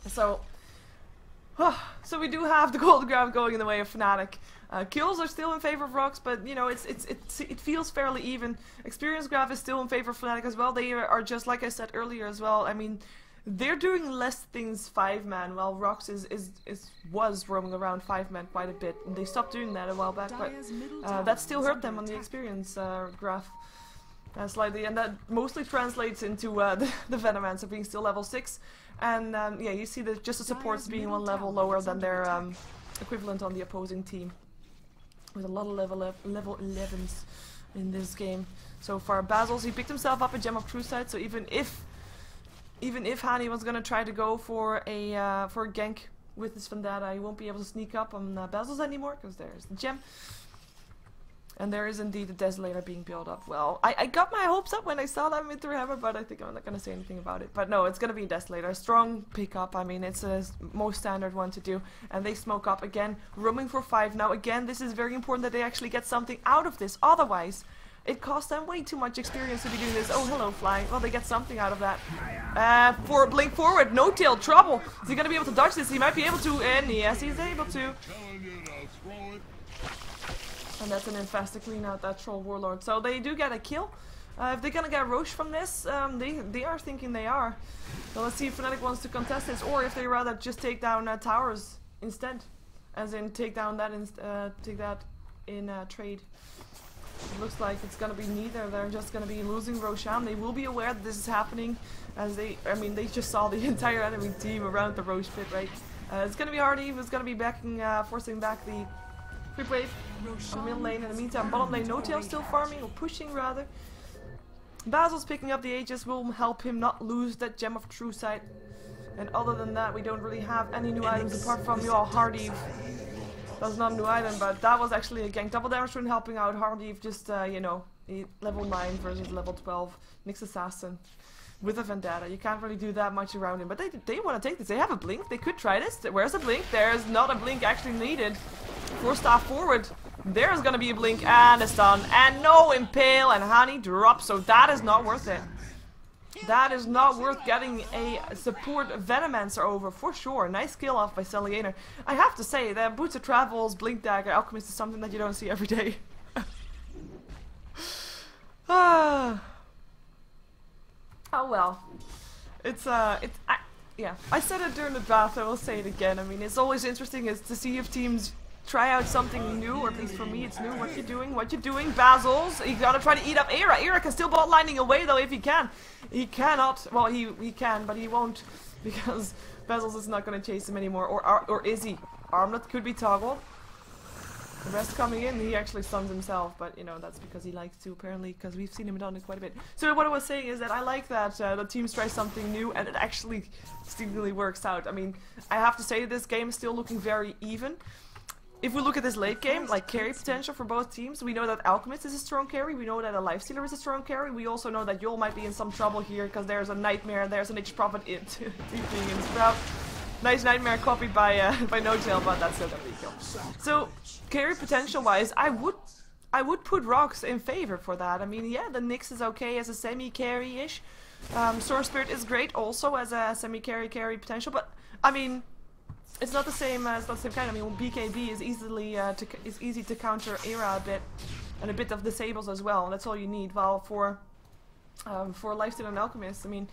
So we do have the gold grab going in the way of Fnatic. Kills are still in favor of RoX, but, you know, it feels fairly even. Experience grab is still in favor of Fnatic as well. They are just, like I said earlier as well, I mean, they're doing less things 5-man, while RoX was roaming around 5-man quite a bit. And they stopped doing that a while back, but that still hurt them on the experience graph slightly, and that mostly translates into the Venomancer being still level 6. And yeah, you see just the supports being one level lower than their equivalent on the opposing team, with a lot of level 11s in this game so far. Basil's, he picked himself up a Gem of True Sight, so even if Hani was gonna try to go for a gank with his Vendetta, he won't be able to sneak up on Basil's anymore, because there's the gem. And there is indeed a Desolator being built up. Well, I got my hopes up when I saw that Mythril Hammer, but I think I'm not gonna say anything about it. But no, it's gonna be a Desolator. A strong pickup. I mean, it's a most standard one to do. And they smoke up again, roaming for 5. Now again, this is very important that they actually get something out of this. Otherwise, it costs them way too much experience to be doing this. Oh, hello, Fly. Well, they get something out of that. For Blink Forward, no-tail, trouble. Is he going to be able to dodge this? He might be able to, and yes, he's able to. And that's an infest to clean out that Troll Warlord. So they do get a kill. If they're going to get Roche from this, they are thinking they are. So let's see if Fnatic wants to contest this, or if they rather just take down towers instead. As in, take that in trade. It looks like it's gonna be neither. They're just gonna be losing Roshan. They will be aware that this is happening, as they just saw the entire enemy team around the Roche pit, right? It's gonna be Hardy who's gonna be backing, forcing back the creep wave on mid lane. In the meantime, bottom lane, no-tail still farming, or pushing rather. Basil's picking up the Aegis, will help him not lose that Gem of True Sight. And other than that, we don't really have any new items apart from Hardy. That's not a new item, but that was actually a gank. Double damage rune helping out Hardy, just, you know, level 9 versus level 12 Nyx Assassin with a Vendetta. You can't really do that much around him, but they want to take this. They have a blink. They could try this. Where's the blink? There's not a blink actually needed. 4-star forward. There's gonna be a blink and a stun and no impale, and Hani drops, so that is not worth it. That is not worth getting a support Venomancer over, for sure. Nice kill off by StarLadder. I have to say that Boots of Travels, Blink Dagger, Alchemist is something that you don't see every day. Oh well. Yeah. I said it during the draft, I will say it again. I mean, it's always interesting is to see if teams try out something new, or at least for me it's new. What you doing? What you doing? Basil's, you gotta try to eat up Era. Era can still bot lining away though if he can. He cannot, well he can, but he won't, because Basil's is not gonna chase him anymore. Or is he? Armlet could be toggled. The rest coming in, he actually stuns himself, but you know, that's because he likes to, apparently, because we've seen him done it quite a bit. So what I was saying is that I like that the teams try something new and it actually seemingly works out. I mean, I have to say this game is still looking very even. If we look at this late game, like carry potential for both teams, we know that Alchemist is a strong carry, we know that a Lifestealer is a strong carry, we also know that Yol might be in some trouble here because there's a Nightmare, there's an H-Prophet being in Sprout. Nice Nightmare copied by No-Tail, but that's still gonna be a kill. So, carry potential-wise, I would put RoX in favor for that. I mean, yeah, the Nyx is okay as a semi-carry-ish. Storm Spirit is great also as a semi-carry potential, but I mean, it's not the same kind. I mean, BKB is easy to counter Era a bit, and a bit of disables as well. That's all you need. While for Lifestealer and Alchemist, I mean,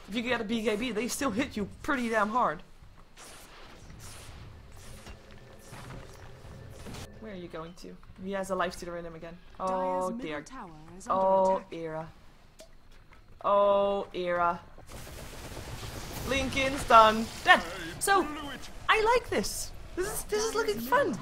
if you get a BKB, they still hit you pretty damn hard. Where are you going to? He has a Lifestealer in him again. Oh dear. Oh Era. Oh Era. Lincoln stun. Dead. So I like this. This is looking fun.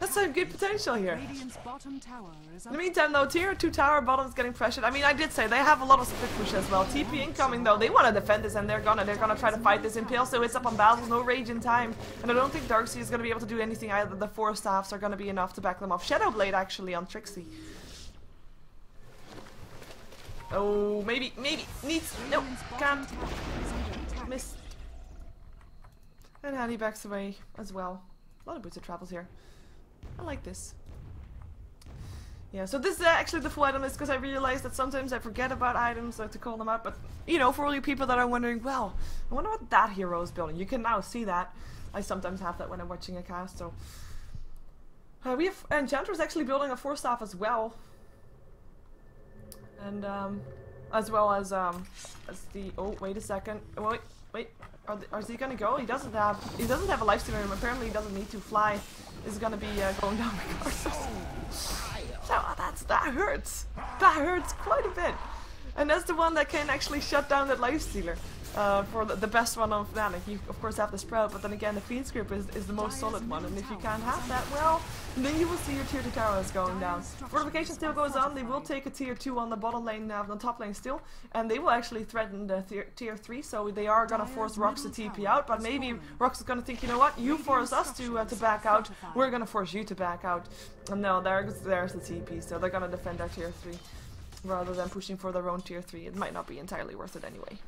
That's some good potential here. Radiant's bottom tower is In the meantime though, tier 2 tower bottom's getting pressured. I mean, I did say they have a lot of split push as well. TP incoming though, they want to defend this and they're gonna try to fight this. Impale so it's up on Basil, no rage in time. And I don't think Darkseid is gonna be able to do anything either. The 4 staffs are gonna be enough to back them off. Shadowblade actually on Trixie. Oh, maybe, needs, no, can't. Missed. And Hanny backs away as well. A lot of boots of travels here. I like this. Yeah, so this is actually the full item list because I realized that sometimes I forget about items, like to call them out, but you know, for all you people that are wondering, well, I wonder what that hero is building. You can now see that. I sometimes have that when I'm watching a cast, so. We have Enchantress actually building a 4 staff as well. And, as well as the, oh, wait a second. Wait. Is he gonna go? He doesn't have a lifesteal in him. Apparently he doesn't need to fly. Is gonna be going down regardless. So that hurts. That hurts quite a bit. And that's the one that can actually shut down that lifestealer. For the best one on Fnatic. You of course have the Sprout, but then again the Fiend's Grip is the most solid one. And if you can't have that, well, then you will see your tier 2 towers going down. Fortification still goes on. They will take a tier 2 on the bottom lane, on the top lane still, and they will actually threaten the tier 3. So they are gonna force RoX to TP out, but maybe RoX is gonna think, you know what, you force us to back out, we're gonna force you to back out. And no, there's the TP, so they're gonna defend our tier 3 rather than pushing for their own tier 3. It might not be entirely worth it anyway.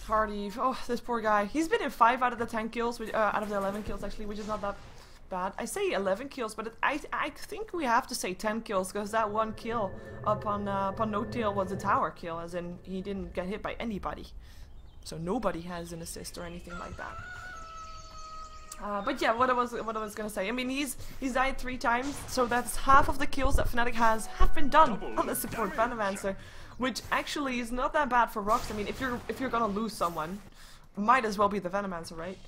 Hardy, oh, this poor guy. He's been in 5 out of the 10 kills, out of the 11 kills actually, which is not that bad. I say 11 kills, but I think we have to say 10 kills, because that 1 kill upon No Tail was a tower kill, as in he didn't get hit by anybody. So nobody has an assist or anything like that. But yeah, what I was gonna say. I mean, he's died 3 times, so that's half of the kills that Fnatic have been done on the support Venomancer. Which actually is not that bad for RoX. I mean, if you're gonna lose someone, might as well be the Venomancer, right?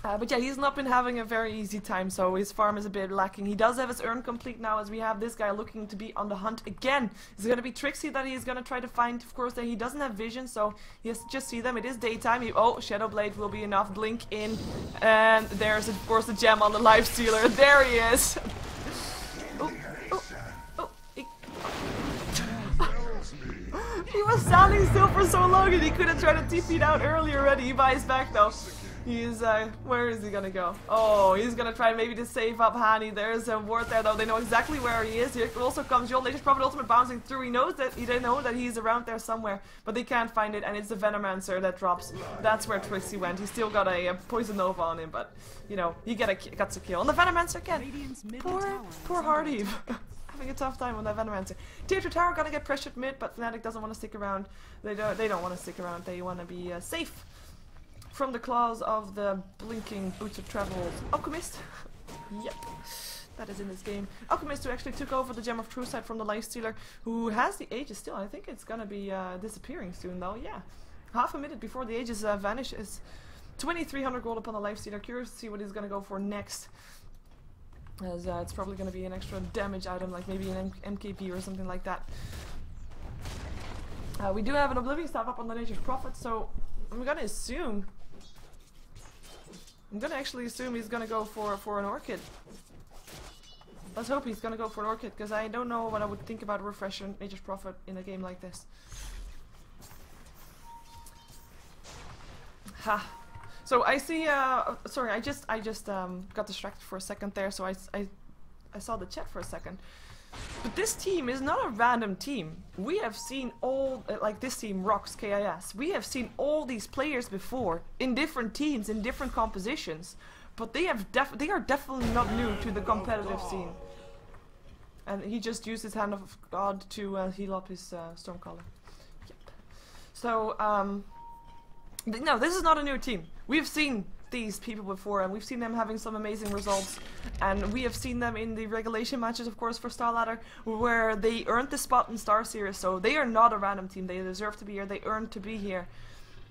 But yeah, he's not been having a very easy time, so his farm is a bit lacking. He does have his urn complete now, as we have this guy looking to be on the hunt again. It's gonna be Trixie that he's gonna try to find. Of course, that he doesn't have vision, so he has to just see them. It is daytime. Oh, Shadowblade will be enough. Blink in, and there's of course the gem on the lifestealer. There he is. He was standing still for so long and he could have tried to TP out earlier already. He buys back though. He's, where is he gonna go? Oh, he's gonna try maybe to save up Hani. There's a ward there though. They know exactly where he is. Here also comes Joel. Nature's Prophet ultimate bouncing through. He knows that they know that he's around there somewhere, but they can't find it, and it's the Venomancer that drops. That's where Trixie went. He still got a Poison Nova on him, but you know, he gets a kill. And the Venomancer again. Poor Hardy. Having a tough time with that Venomancer. Tier 2 tower gonna get pressured mid, but Fnatic doesn't want to stick around. They don't want to stick around. They want to be safe from the claws of the blinking boots of travel Alchemist. Yep, that is in this game. Alchemist, who actually took over the Gem of True Sight from the Lifestealer, who has the Aegis still. I think it's gonna be disappearing soon though. Yeah, half a minute before the Aegis vanishes. 2300 gold upon the Lifestealer. Curious to see what he's gonna go for next. As it's probably going to be an extra damage item, like maybe an MKP or something like that. We do have an Oblivion Staff up on the Nature's Prophet, so I'm going to assume... I'm going to actually assume he's going to go for an Orchid. Let's hope he's going to go for an Orchid, because I don't know what I would think about Refresher Nature's Prophet in a game like this. Ha! So I see, sorry, I just got distracted for a second there, so I saw the chat for a second. But this team is not a random team. We have seen all, like this team, RoX.KiS, we have seen all these players before, in different teams, in different compositions. But they are definitely not new to the competitive scene. And he just used his Hand of God to heal up his Stormcaller. Yep. So, no, this is not a new team. We've seen these people before, and we've seen them having some amazing results, and we have seen them in the regulation matches, of course, for StarLadder, where they earned the spot in Star Series. So they are not a random team. They deserve to be here. They earned to be here.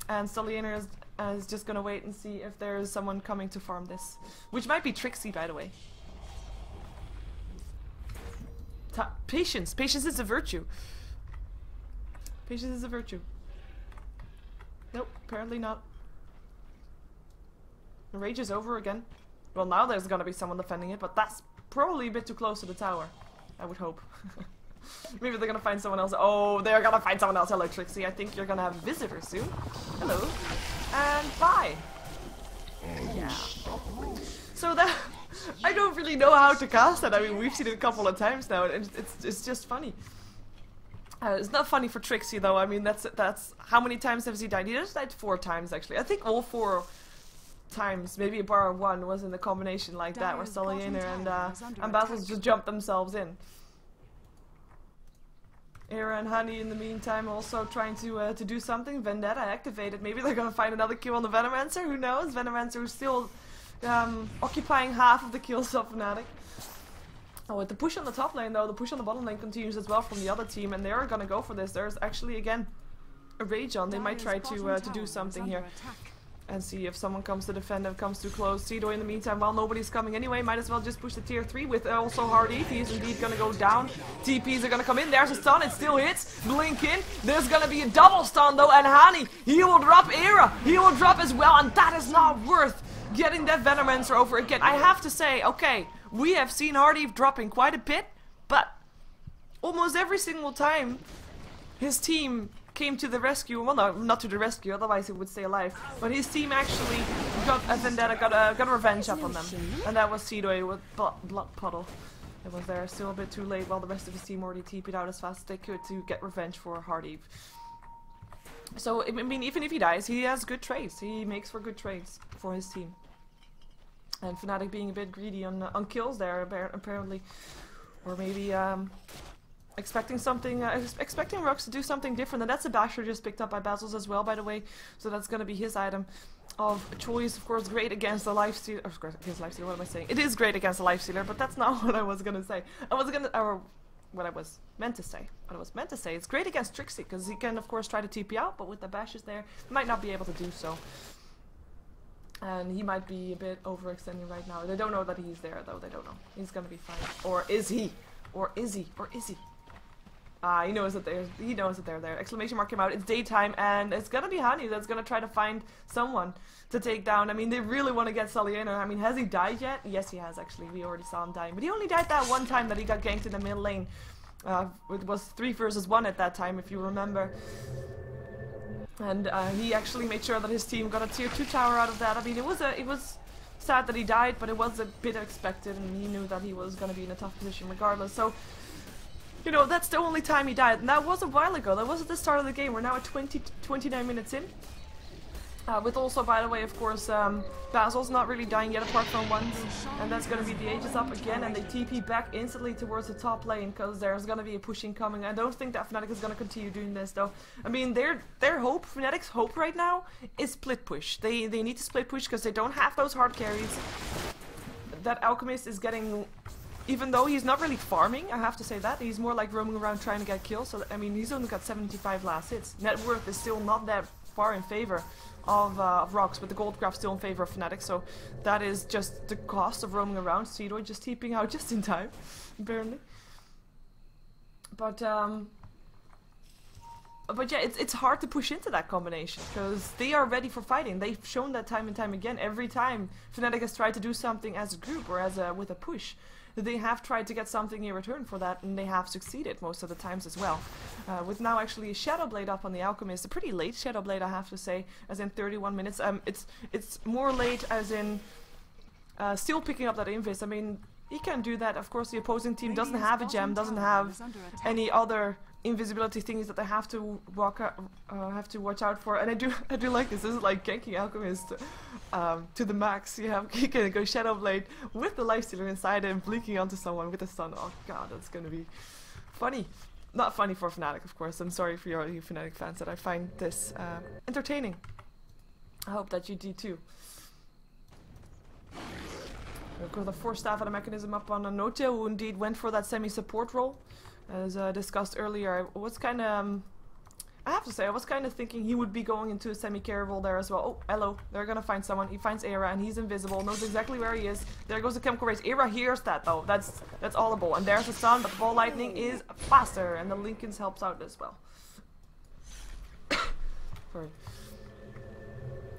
And StarLadder is just gonna wait and see if there is someone coming to farm this, which might be Trixie, by the way. Patience. Patience is a virtue. Patience is a virtue. Nope, apparently not. The rage is over again. Well, now there's gonna be someone defending it, but that's probably a bit too close to the tower. I would hope. Maybe they're gonna find someone else. Oh, they're gonna find someone else. Hello, Trixie. I think you're gonna have a visitor soon. Hello. And bye. Yeah. So that... I don't really know how to cast that. I mean, we've seen it a couple of times now, and it's just funny. It's not funny for Trixie, though. I mean, that's... How many times has he died? He just died 4 times, actually. I think all 4... times, maybe bar 1 was in the combination like that, where StarLadder and Battles just jumped themselves in. Era and Honey in the meantime also trying to do something. Vendetta activated. Maybe they're gonna find another kill on the Venomancer. Who knows? Venomancer who's still occupying half of the kills of Fnatic. Oh, with the push on the top lane though, the push on the bottom lane continues as well from the other team, and they are gonna go for this. There's actually again a rage on. They might try to do something here. And see if someone comes to defend and comes too close. Cedo in the meantime, while nobody's coming anyway, might as well just push the tier 3 with also Hardy. He is indeed gonna go down. TPs are gonna come in. There's a stun. It still hits. Blink in. There's gonna be a double stun though. And Hani, he will drop Era. He will drop as well. And that is not worth getting that Venomancer over again. I have to say, okay, we have seen Hardy dropping quite a bit, but almost every single time his team came to the rescue. Well, no, not to the rescue, otherwise he would stay alive. But his team actually got a vendetta, got a revenge up on them. And that was Cedo with Blood Puddle. It was there still a bit too late while the rest of his team already TP'd out as fast as they could to get revenge for Hardy. So, I mean, even if he dies, he has good trades. He makes for good trades for his team. And Fnatic being a bit greedy on kills there, apparently. Or maybe, expecting something, expecting RoX to do something different, and that's a basher just picked up by Battles as well, by the way. So that's gonna be his item of choice. Of course, great against the lifestealer. Of course, against lifestealer. What am I saying? It is great against the lifestealer, but that's not what I was gonna say. What I was meant to say. What I was meant to say. It's great against Trixie because he can, of course, try to TP out, but with the bashes there, he might not be able to do so. And he might be a bit overextending right now. They don't know that he's there, though. They don't know. He's gonna be fine. Or is he? Or is he? Or is he? He knows that they're there. Exclamation mark came out. It's daytime, and it's gonna be Honey that's gonna try to find someone to take down. I mean, they really want to get StarLadder. I mean, has he died yet? Yes, he has actually. We already saw him dying, but he only died that one time that he got ganked in the middle lane. It was 3 versus 1 at that time, if you remember. And he actually made sure that his team got a tier 2 tower out of that. I mean, it was sad that he died, but it was a bit expected, and he knew that he was gonna be in a tough position regardless. So. You know, that's the only time he died, and that was a while ago. That was at the start of the game. We're now at 29 minutes in. With also, by the way, of course, Basil's not really dying yet apart from once. And that's going to be the Aegis up again, and they TP back instantly towards the top lane, because there's going to be a pushing coming. I don't think that Fnatic is going to continue doing this, though. I mean, their hope, Fnatic's hope right now, is split push. They need to split push because they don't have those hard carries. That Alchemist is getting... Even though he's not really farming, I have to say that. He's more like roaming around trying to get kills. So, I mean, he's only got 75 last hits. Net worth is still not that far in favor of RoX, but the gold graph still in favor of Fnatic. So that is just the cost of roaming around. Cedo just TPing out just in time, apparently. But yeah, it's hard to push into that combination because they are ready for fighting. They've shown that time and time again. Every time Fnatic has tried to do something as a group or as with a push, they have tried to get something in return for that, and they have succeeded most of the times as well. With now actually a Shadow Blade up on the Alchemist, a pretty late Shadow Blade, I have to say, as in 31 minutes. It's more late as in still picking up that invis. I mean, he can do that. Of course, the opposing team doesn't have a gem, doesn't have any other invisibility things that they have to watch out for. And I do like this. This is like ganking Alchemist to the max. You can go Shadow Blade with the lifestealer inside and blinking onto someone with a stun. Oh god, that's gonna be funny. Not funny for Fnatic, of course. I'm sorry for you Fnatic fans that I find this entertaining. I hope that you do too. We've got the 4-staff at a mechanism up on Anotia, who indeed went for that semi-support role. As discussed earlier, I was kind of, I have to say, I was kind of thinking he would be going into a semi-carry role there as well. Oh, hello, they're gonna find someone. He finds Era and he's invisible, knows exactly where he is. There goes the chemical race. Era hears that though, that's audible. And there's the stun, but ball lightning is faster, and the Lincolns helps out as well. Sorry.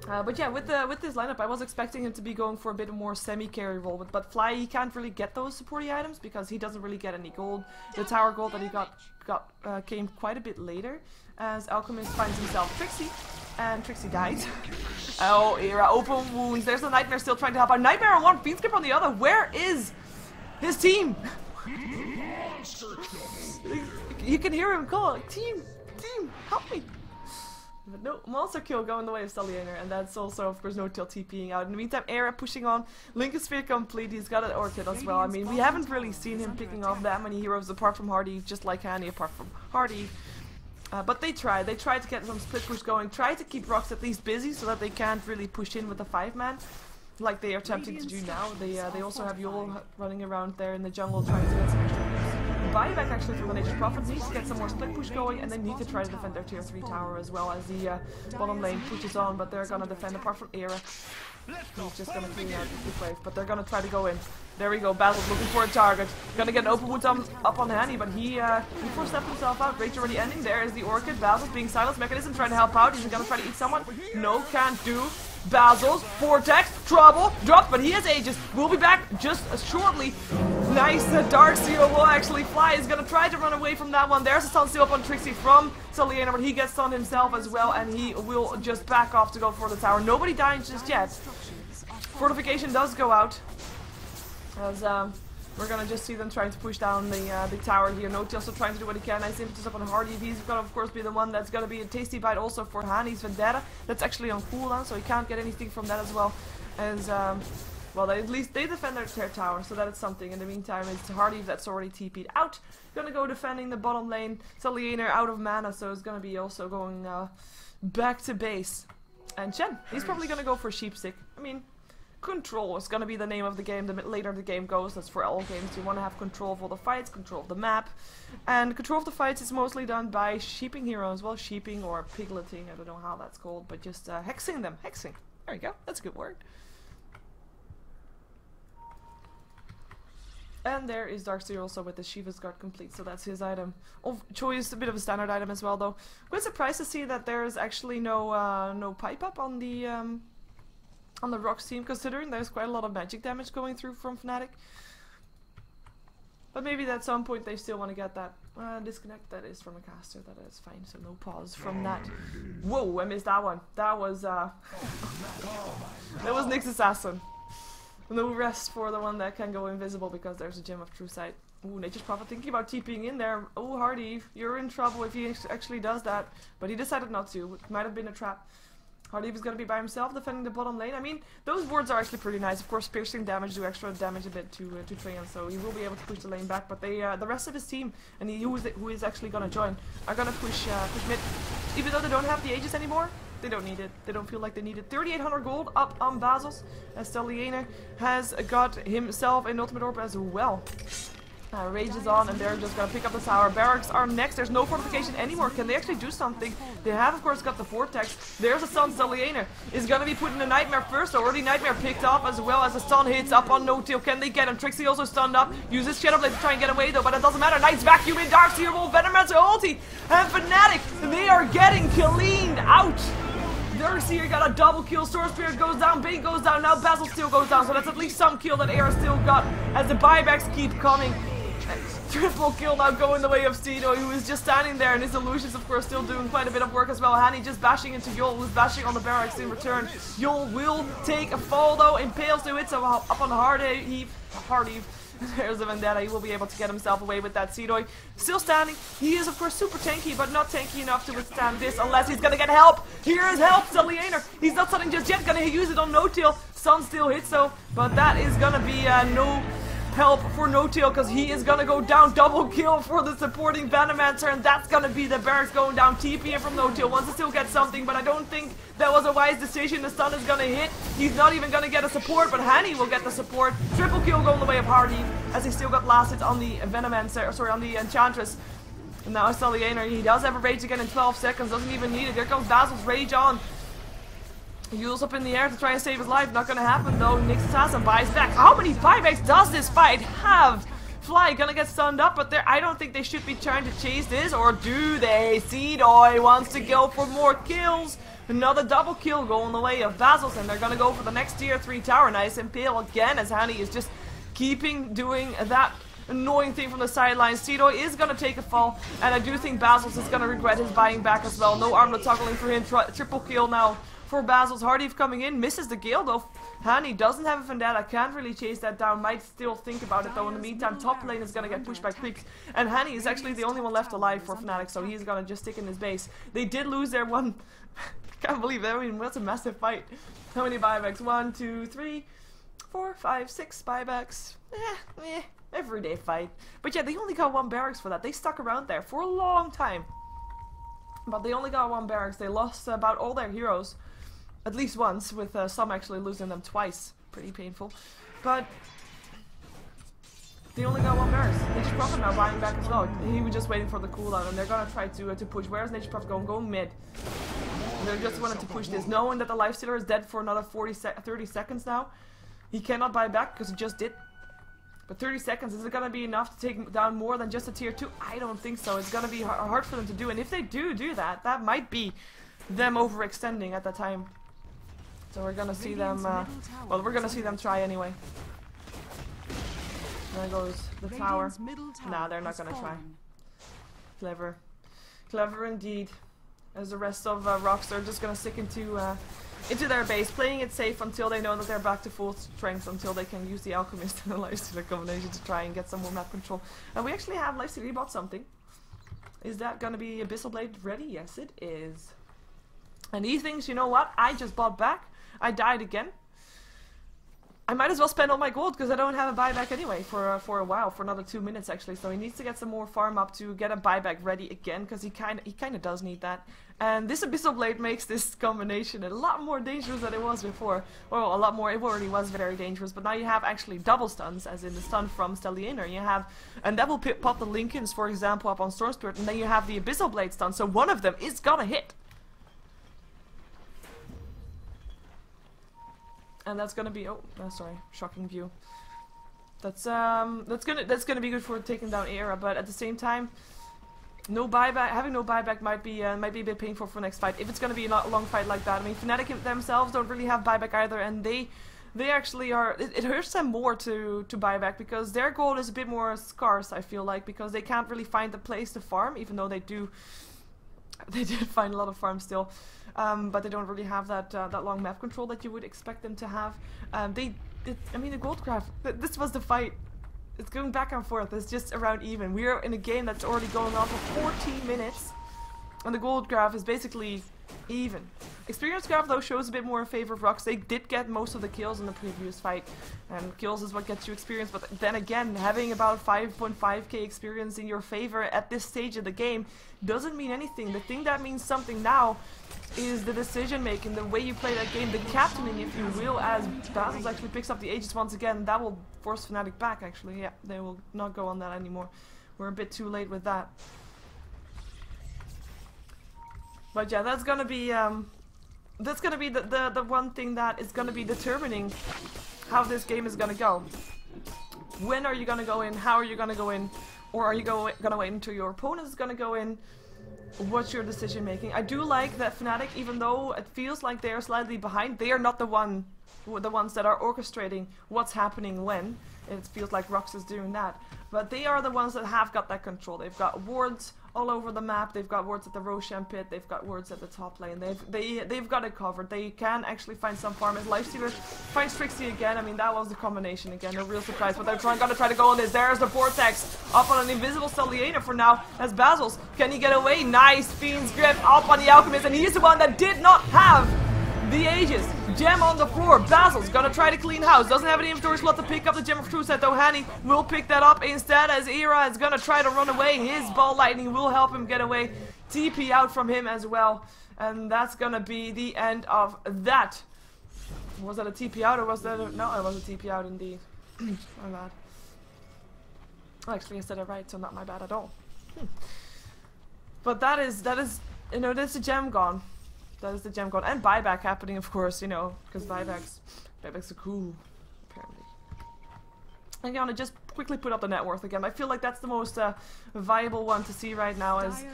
But yeah, with this lineup, I was expecting him to be going for a bit more semi-carry role. But Fly, he can't really get those supporty items because he doesn't really get any gold. The tower gold that he got came quite a bit later, as Alchemist finds himself Trixie, and Trixie died. Oh, Era, open wounds. There's a Nightmare still trying to help out. Nightmare on one, Fiendskip on the other. Where is his team? You can hear him call, team, help me. But no, monster kill going the way of StarLadder, and that's also, of course, No-Tail TPing out. In the meantime, Era pushing on. Link is Sphere complete, he's got an Orchid as well. I mean, we haven't really seen him picking off that many heroes apart from Hardy, just like Hanny apart from Hardy. But they tried to get some split push going, try to keep RoX at least busy so that they can't really push in with the 5-man. Like they are attempting to do now. They also have Yol running around there in the jungle trying to get some extra moves. Buyback actually from the Nature's Prophet needs to get some more split push going, and they need to try to defend their tier 3 tower as well as the bottom lane pushes on, but they're gonna defend apart from Era. He's just gonna clean out the wave, but they're gonna try to go in. There we go, Basil's looking for a target. Gonna get an open wound up on Hanny, but he forced himself out. Rage already ending. There is the Orchid. Basil's being silenced. Mechanism trying to help out. He's gonna try to eat someone. No, can't do. Basil's Vortex, trouble, dropped, but he has Aegis. We'll be back just shortly. Nice, Darkseer will actually fly. He's gonna try to run away from that one. There's a stun steal up on Trixie from StarLadder, but he gets stunned himself as well, and he will just back off to go for the tower. Nobody dying just yet. Fortification does go out, as we're gonna just see them trying to push down the tower here. No-Tail still trying to do what he can. Nice impetus up on Hardy. He's gonna of course be the one that's gonna be a tasty bite also for Hanny's Vendetta. That's actually on cooldown, so he can't get anything from that as well. As well, at least they defend their tower, so that is something. In the meantime, it's Hardy that's already TP'd out. Gonna go defending the bottom lane. StarLadder out of mana, so it's gonna be also going back to base. And Chen, he's probably gonna go for Sheepstick. I mean, control is gonna be the name of the game. The later the game goes, that's for all games. You want to have control of all the fights, control of the map, and control of the fights is mostly done by sheeping heroes. Well, sheeping or pigleting, I don't know how that's called, but just hexing them. Hexing. There you go. That's a good word. And there is Darkseer also with the Shiva's Guard complete, so that's his item of choice. A bit of a standard item as well, though. Quite surprised to see that there's actually no pipe up on the RoX team, considering there's quite a lot of magic damage going through from Fnatic. But maybe at some point they still want to get that disconnect. That is from a caster, that is fine, so no pause from that. Whoa, I missed that one. That was that was Nyx Assassin. No rest for the one that can go invisible because there's a Gem of True Sight. Ooh, Nature's Prophet thinking about TPing in there. Oh, Hardy, you're in trouble if he actually does that. But he decided not to. It might have been a trap. Hardy is going to be by himself defending the bottom lane. I mean, those wards are actually pretty nice. Of course, piercing damage do extra damage a bit to Trajan, so he will be able to push the lane back. But they, the rest of his team, and who is actually going to join, are going to push mid. Even though they don't have the Aegis anymore, they don't need it. They don't feel like they need it. 3,800 gold up on Basil's, as StarLadder has got himself an ultimate orb as well. Rage is on, and they're just gonna pick up the tower. Barracks are next. There's no fortification anymore. Can they actually do something? They have, of course, got the Vortex. There's a stun. StarLadder is gonna be putting a Nightmare first. Already Nightmare picked up, as well as a stun hits up on No-Tail. Can they get him? Trixie also stunned up. Uses Shadowblade to try and get away, though, but it doesn't matter. Knight's vacuum in. Darkseer will Venomancer ulti. And Fnatic, they are getting cleaned out. Darkseer got a double kill. Sword Spirit goes down. Bane goes down. Now Basil still goes down. So that's at least some kill that Era still got as the buybacks keep coming. Triple kill now going the way of Steedo, who is just standing there, and his illusions, of course, still doing quite a bit of work as well. Hanny just bashing into Yol, who's bashing on the barracks in return. Yol will take a fall, though. Impales to it, so up on the hard heave. There's a Vendetta. He will be able to get himself away with that Seedoy. Still standing. He is, of course, super tanky, but not tanky enough to withstand this unless he's gonna get help. Here is help, StarLadder. He's not stunning just yet. Gonna use it on No-Tail. Sun still hits, though, but that is gonna be no help for No-Tail, because he is gonna go down. Double kill for the supporting Venomancer, and that's gonna be the barracks going down. TP from No-Tail wants to still get something, but I don't think that was a wise decision. The stun is gonna hit. He's not even gonna get a support, but Hanny will get the support. Triple kill going the way of Hardy, as he still got last hits on the Venomancer, sorry, on the Enchantress. And now StarLadder, he does have a rage again in 12 seconds, doesn't even need it. Here comes Basil's rage on. Yule's up in the air to try and save his life. Not gonna happen though. Nyx Assassin buys back. How many buybacks does this fight have? Fly gonna get stunned up, but I don't think they should be trying to chase this, or do they? Seedoy wants to go for more kills. Another double kill going the way of Basils, and they're gonna go for the next tier 3 tower. Nice impale again as Hani is just keeping doing that annoying thing from the sidelines. Tito is gonna take a fall, and I do think Basils is gonna regret his buying back as well. No armlet toggling for him. Triple kill now for Basils. Hardeef coming in, misses the Gale though. Hani doesn't have a Vendetta, can't really chase that down, might still think about it though. In the meantime, top lane is gonna get pushed by creeps, and Hani is actually the only one left alive for Fnatic, so he's gonna just stick in his base. They did lose their one. Can't believe that. I mean, what's a massive fight? How many buybacks? 1, 2, 3, 4, 5, 6 buybacks. Everyday fight. But yeah, they only got 1 barracks for that. They stuck around there for a long time. But they only got 1 barracks. They lost about all their heroes. At least once, with some actually losing them twice. Pretty painful. But they only got 1 barracks. Nature's Prophet now buying back as well. He was just waiting for the cooldown, and they're gonna try to push. Where's Nature's Prophet going? Going mid. They just wanted to push this, knowing that the Lifestealer is dead for another 30 seconds now. He cannot buy back because he just did. But 30 seconds, is it gonna be enough to take down more than just a tier 2? I don't think so. It's gonna be hard for them to do, and if they do that, that might be them overextending at that time. So we're gonna see them, well, we're gonna see them try anyway. There goes the tower. Nah, they're not gonna try. Clever. Clever indeed. As the rest of RoX are just gonna stick into their base, playing it safe until they know that they're back to full strength, until they can use the Alchemist and the Lifestealer combination to try and get some more map control. And we actually have Lifestealer. He bought something. Is that gonna be Abyssal Blade ready? Yes, it is. And he thinks, you know what? I just bought back. I died again. I might as well spend all my gold because I don't have a buyback anyway for a while, for another 2 minutes actually. So he needs to get some more farm up to get a buyback ready again, because he kind of does need that. And this Abyssal Blade makes this combination a lot more dangerous than it was before. Well, a lot more. It already was very dangerous, but now you have actually double stuns, as in the stun from StarLadder. You have, and that will pop the Lincolns, for example, up on Storm Spirit, and then you have the Abyssal Blade stun. So one of them is gonna hit. And that's gonna be sorry, shocking view. That's gonna be good for taking down Era, but at the same time, no buyback. Having no buyback might be a bit painful for next fight. If it's gonna be a long fight like that. I mean, Fnatic themselves don't really have buyback either, and they actually are. It hurts them more to buy back because their gold is a bit more scarce. I feel like, because they can't really find the place to farm, even though they do. They did find a lot of farms still. But they don't really have that long map control that you would expect them to have. I mean, the gold graph. This was the fight. It's going back and forth. It's just around even. We are in a game that's already going on for 14 minutes, and the gold graph is basically even. Experience graph though shows a bit more in favor of RoX. They did get most of the kills in the previous fight, and kills is what gets you experience. But then again, having about 5.5k experience in your favor at this stage of the game doesn't mean anything. The thing that means something now is the decision making, the way you play that game, the captaining, if you will, as Basils actually picks up the Aegis once again. That will force Fnatic back actually. Yeah, they will not go on that anymore. We're a bit too late with that. But yeah, that's gonna be the one thing that is gonna be determining how this game is gonna go. When are you gonna go in? How are you gonna go in? Or are you gonna wait until your opponent is gonna go in? What's your decision making? I do like that Fnatic, even though it feels like they are slightly behind, they are not the ones that are orchestrating what's happening when. It feels like RoX is doing that. But they are the ones that have got that control. They've got wards all over the map. They've got wards at the Roshan pit. They've got wards at the top lane. They've got it covered. They can actually find some farm. As Lifestealer finds Trixie again. I mean, that was the combination again. No real surprise. But they're gonna try to go on this. There's the Vortex up on an invisible StarLadder for now. As Basils, can he get away? Nice Fiend's Grip up on the Alchemist, and he's the one that did not have the Aegis. Gem on the floor. Basil's gonna try to clean house. Doesn't have an inventory slot to pick up the Gem of Truth set though. Hani will pick that up instead, as Era is gonna try to run away. His Ball Lightning will help him get away. TP out from him as well. And that's gonna be the end of that. Was that a TP out or was that a... No, it was a TP out indeed. My bad. Actually, I said it right, so not my bad at all. But that is, you know, there's a gem gone. That is the gem gone. And buyback happening, of course, you know, because buybacks are cool, apparently. I'm gonna just quickly put up the net worth again. I feel like that's the most viable one to see right now, as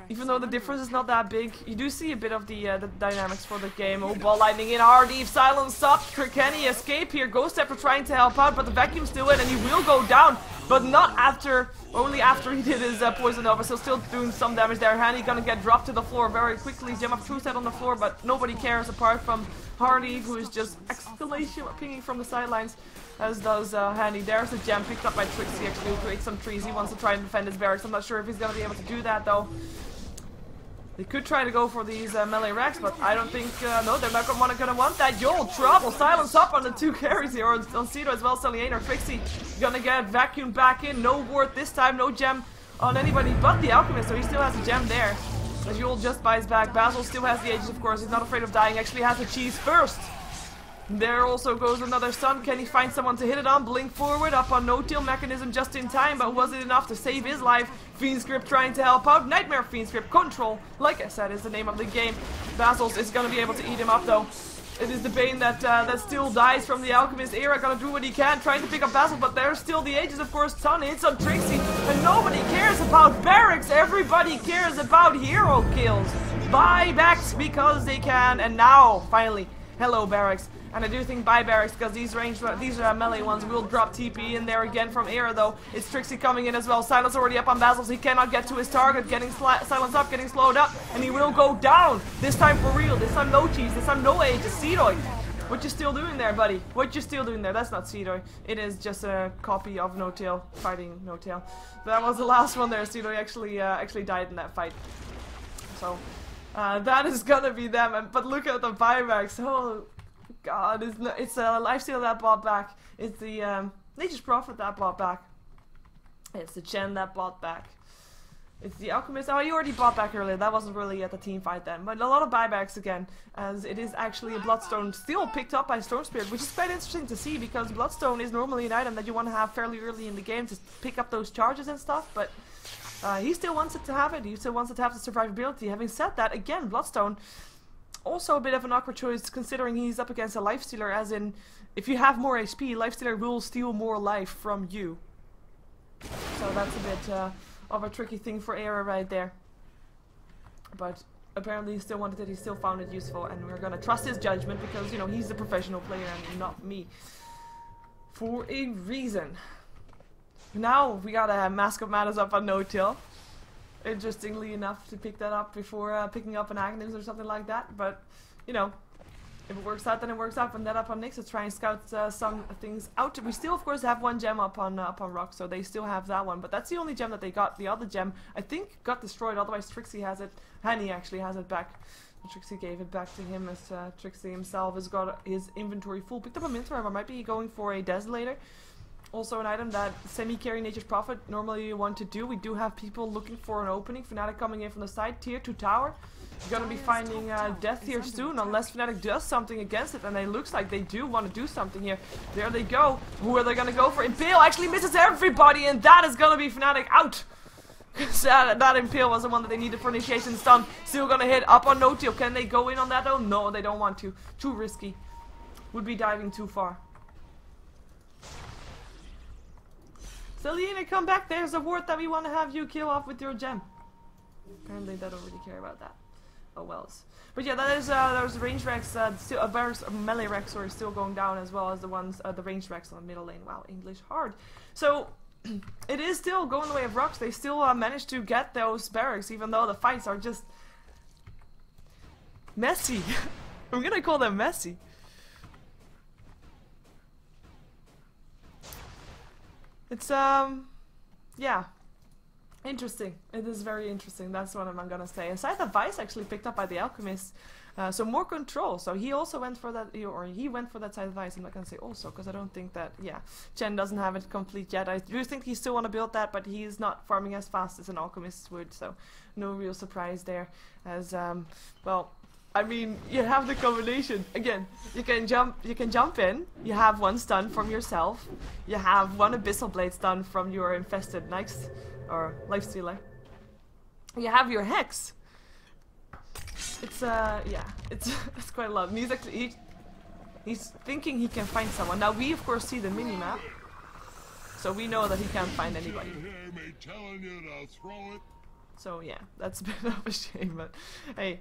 even though the difference is not that big, you do see a bit of the dynamics for the game. Oh, ball lightning in, RD, silence up, can he escape here? Ghost Scepter trying to help out, but the vacuum's still in, and he will go down, but not after, only after he did his poison over, so still doing some damage there. Hanny gonna get dropped to the floor very quickly. Gem of True Set on the floor, but nobody cares apart from Hardy, who is just exclamation pinging from the sidelines, as does Hanny. There's a gem picked up by Trixie, actually, who creates some trees. He wants to try and defend his barracks. I'm not sure if he's gonna be able to do that, though. They could try to go for these melee racks, but I don't think, no, they're not gonna want that. Yo, trouble, silence up on the two carries here, on Cito as well, Selliane or Trixie. Gonna get vacuumed back in, no ward this time, no gem on anybody but the Alchemist, so he still has a gem there. As Yul just buys back. Basil still has the Aegis, of course. He's not afraid of dying. Actually has the cheese first. There also goes another stun. Can he find someone to hit it on? Blink forward. Up on no-tail mechanism just in time. But was it enough to save his life? Fiend Script trying to help out. Nightmare Fiend Script. Control, like I said, is the name of the game. Basil's is going to be able to eat him up, though. It is the Bane that still dies from the Alchemist era. Gonna do what he can, trying to pick up Basil, but there's still the Aegis, of course. Ton hits on Trixie, and nobody cares about barracks. Everybody cares about hero kills. Buybacks because they can, and now, finally, hello barracks. And I do think buy barracks, because these melee ones will drop TP in there again from Era, though. It's Trixie coming in as well. Silence already up on Basil, so he cannot get to his target. Getting Silence up, getting slowed up, and he will go down. This time for real. This time no cheese. This time no Aegis. Cedoy, what you still doing there, buddy? What you still doing there? That's not Cedoy. It is just a copy of No-Tail fighting No-Tail. That was the last one there. Cedoy actually died in that fight. So that is gonna be them. But look at the buybacks. Oh God, it's a lifesteal that bought back. It's the Nature's Prophet that bought back. It's the Chen that bought back. It's the Alchemist. Oh, he already bought back earlier. That wasn't really at the team fight then. But a lot of buybacks again, as it is actually a Bloodstone still picked up by Storm Spirit, which is quite interesting to see, because Bloodstone is normally an item that you want to have fairly early in the game to pick up those charges and stuff, but he still wants it to have it. He still wants it to have the survivability. Having said that, again, Bloodstone, also a bit of an awkward choice, considering he's up against a Lifestealer, as in, if you have more HP, Lifestealer will steal more life from you. So that's a bit of a tricky thing for Era right there. But apparently he still wanted it, he still found it useful, and we're gonna trust his judgment, because, you know, he's the professional player and not me. For a reason. Now we got a Mask of Madness up on No-Tail. Interestingly enough, to pick that up before picking up an Agnes or something like that, but you know, if it works out, then it works out. And that up on Nyx to try and scout some things out. We still, of course, have one gem up on RoX, so they still have that one, but that's the only gem that they got. The other gem, I think, got destroyed. Otherwise, Trixie has it. Hanny actually has it back. Trixie gave it back to him, as Trixie himself has got his inventory full. Picked up a Minter Armor. Might be going for a Desolator. Also an item that semi-carry Nature's Prophet normally you want to do. We do have people looking for an opening. Fnatic coming in from the side. Tier 2 tower. You're gonna be finding death here soon, unless Fnatic does something against it. And it looks like they do want to do something here. There they go. Who are they gonna go for? Impale actually misses everybody, and that is gonna be Fnatic out. That Impale was the one that they needed for initiation stun. Still gonna hit up on No-Tail. Can they go in on that though? No, they don't want to. Too risky. Would be diving too far. Selena, come back. There's a ward that we want to have you kill off with your gem. Apparently they don't really care about that. Oh wells. But yeah, that is those range Rex, melee Rex are still going down, as well as the ones, the range Rex on the middle lane. Wow, English hard. So it is still going the way of RoX. They still managed to get those barracks, even though the fights are just messy. I'm gonna call them messy. It's, yeah, interesting. It is very interesting. That's what I'm gonna say. Aside the Vice actually picked up by the Alchemist, so more control. So he also went for that, or he went for that side Vice. I'm not gonna say also, because I don't think that, yeah, Chen doesn't have it complete yet. I do think he still want to build that, but he's not farming as fast as an Alchemist would, so no real surprise there. As, well, I mean, you have the combination. Again, you can jump in, you have one stun from yourself, you have one Abyssal Blade stun from your infested Nyx, or Lifestealer. You have your Hex. It's, yeah, it's quite a lot. And he's thinking he can find someone. Now we, of course, see the minimap. So we know that he can't find anybody. So yeah, that's a bit of a shame, but hey,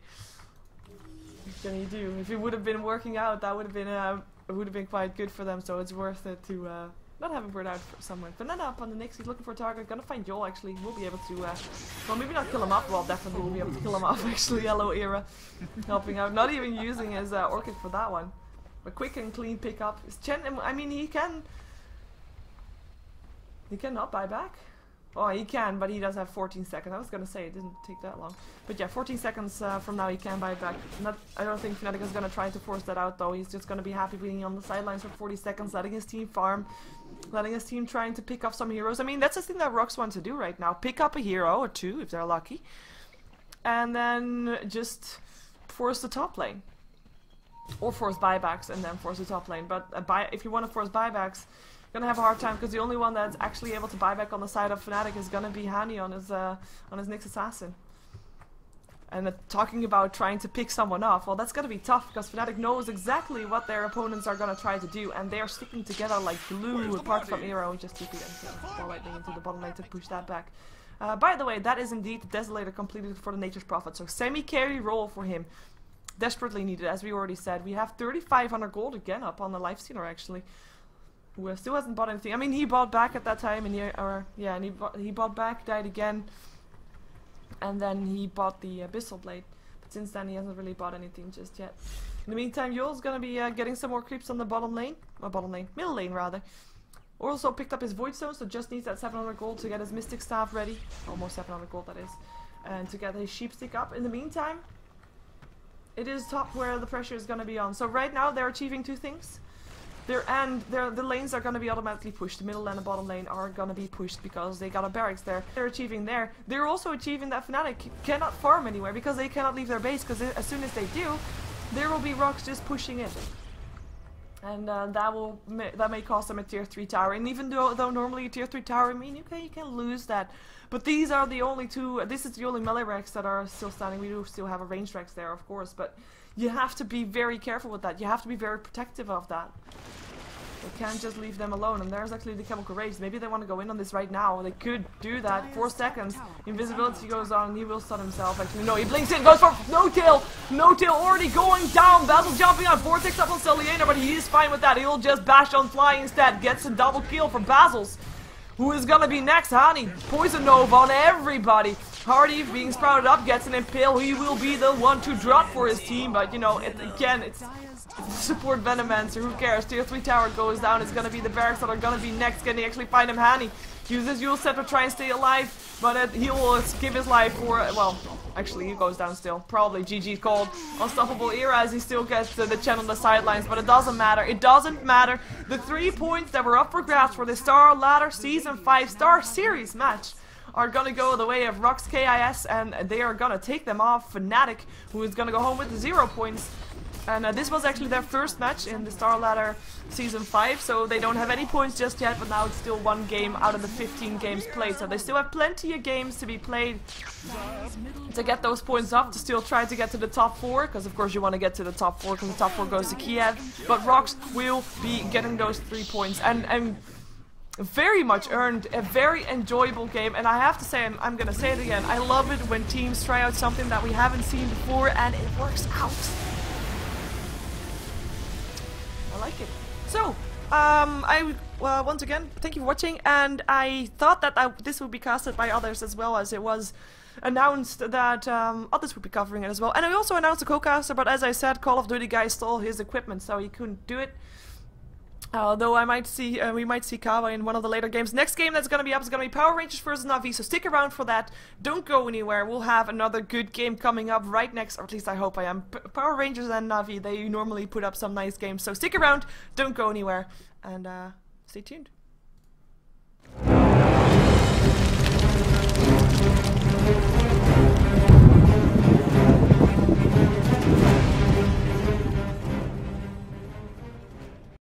what can you do? If it would have been working out, that would have been it would have been quite good for them. So it's worth it to not have him bird out somewhere. But not up on the Nyx. He's looking for a target. Gonna find Joel actually. We'll be able to well, maybe not kill him off. Well, definitely we'll be able to kill him off actually. Hello Era, helping out. Not even using his orchid for that one. A quick and clean pickup. I mean, he cannot buy back. Oh, he can, but he does have 14 seconds. I was gonna say it didn't take that long, but yeah, 14 seconds from now he can buy back. I don't think Fnatic is gonna try to force that out though. He's just gonna be happy being on the sidelines for 40 seconds, letting his team farm, letting his team trying to pick up some heroes. I mean, that's the thing that RoX wants to do right now: pick up a hero or two if they're lucky, and then just force the top lane, or force buybacks and then force the top lane. But if you want to force buybacks, gonna have a hard time because the only one that's actually able to buy back on the side of Fnatic is gonna be Hani on his Nyx assassin. And talking about trying to pick someone off, well, that's gonna be tough because Fnatic knows exactly what their opponents are gonna try to do, and they are sticking together like glue. Apart from Hero, just TP and fall lightning into the bottom lane to push that back. By the way, that is indeed the Desolator completed for the Nature's Prophet, so semi-carry role for him. Desperately needed, as we already said. We have 3,500 gold again up on the live stealer actually. Who still hasn't bought anything. I mean, he bought back at that time, and he bought back, died again, and then he bought the Abyssal Blade. But since then, he hasn't really bought anything just yet. In the meantime, Yoel's gonna be getting some more creeps on the middle lane rather. Also picked up his Void Stone, so just needs that 700 gold to get his Mystic Staff ready. Almost 700 gold, that is, and to get his Sheep Stick up. In the meantime, it is top where the pressure is gonna be on. So right now, they're achieving two things. The lanes are going to be automatically pushed. The middle and the bottom lane are going to be pushed because they got a barracks there. They're achieving there. They're also achieving that Fnatic cannot farm anywhere because they cannot leave their base, because as soon as they do, there will be RoX just pushing in. And that may cost them a tier 3 tower. And even though normally a tier 3 tower, I mean, you can lose that. But these are the only two, this is the only melee Rex that are still standing. We do still have a ranged Rex there, of course, but you have to be very careful with that. You have to be very protective of that. You can't just leave them alone. And there's actually the Chemical Rage. Maybe they want to go in on this right now. They could do that. 4 seconds. Invisibility goes on and he will stun himself. Actually, no, he blinks in, goes for no-tail. No-tail already going down. Basil jumping on. Vortex up on Celiana, but he is fine with that. He'll just bash on Fly instead. Gets a double kill for Basil's. Who is gonna be next? Hani. Poison Nova on everybody. Hardy being sprouted up, gets an impale. He will be the one to drop for his team, but you know, it's support Venomancer, who cares? Tier 3 tower goes down. It's gonna be the barracks that are gonna be next. Can he actually find him? Hani uses Yule Set to try and stay alive, but he will give his life for, well, actually he goes down still. Probably GG called. Unstoppable Era as he still gets the channel on the sidelines, but it doesn't matter. It doesn't matter. The 3 points that were up for grabs for the StarLadder Season 5 Star Series match are gonna go the way of RoX.KiS, and they are gonna take them off Fnatic, who is gonna go home with 0 points. And this was actually their first match in the StarLadder Season 5, so they don't have any points just yet, but now it's still 1 game out of the 15 games played, so they still have plenty of games to be played to get those points up, to still try to get to the top 4, because of course you want to get to the top 4, because the top 4 goes to Kiev, but RoX will be getting those 3 points, and very much earned, a very enjoyable game, and I have to say, I'm gonna say it again, I love it when teams try out something that we haven't seen before, and it works out. I like it. So, once again, thank you for watching, and I thought that this would be casted by others as well, as it was announced that others would be covering it as well. And I also announced a co-caster, but as I said, Call of Duty guy stole his equipment, so he couldn't do it. Though I might see, we might see Kawa in one of the later games. Next game that's gonna be up is gonna be Power Rangers vs Na'Vi, so stick around for that. Don't go anywhere. We'll have another good game coming up right next, or at least I hope I am. Power Rangers and Na'Vi, they normally put up some nice games, so stick around. Don't go anywhere, and stay tuned.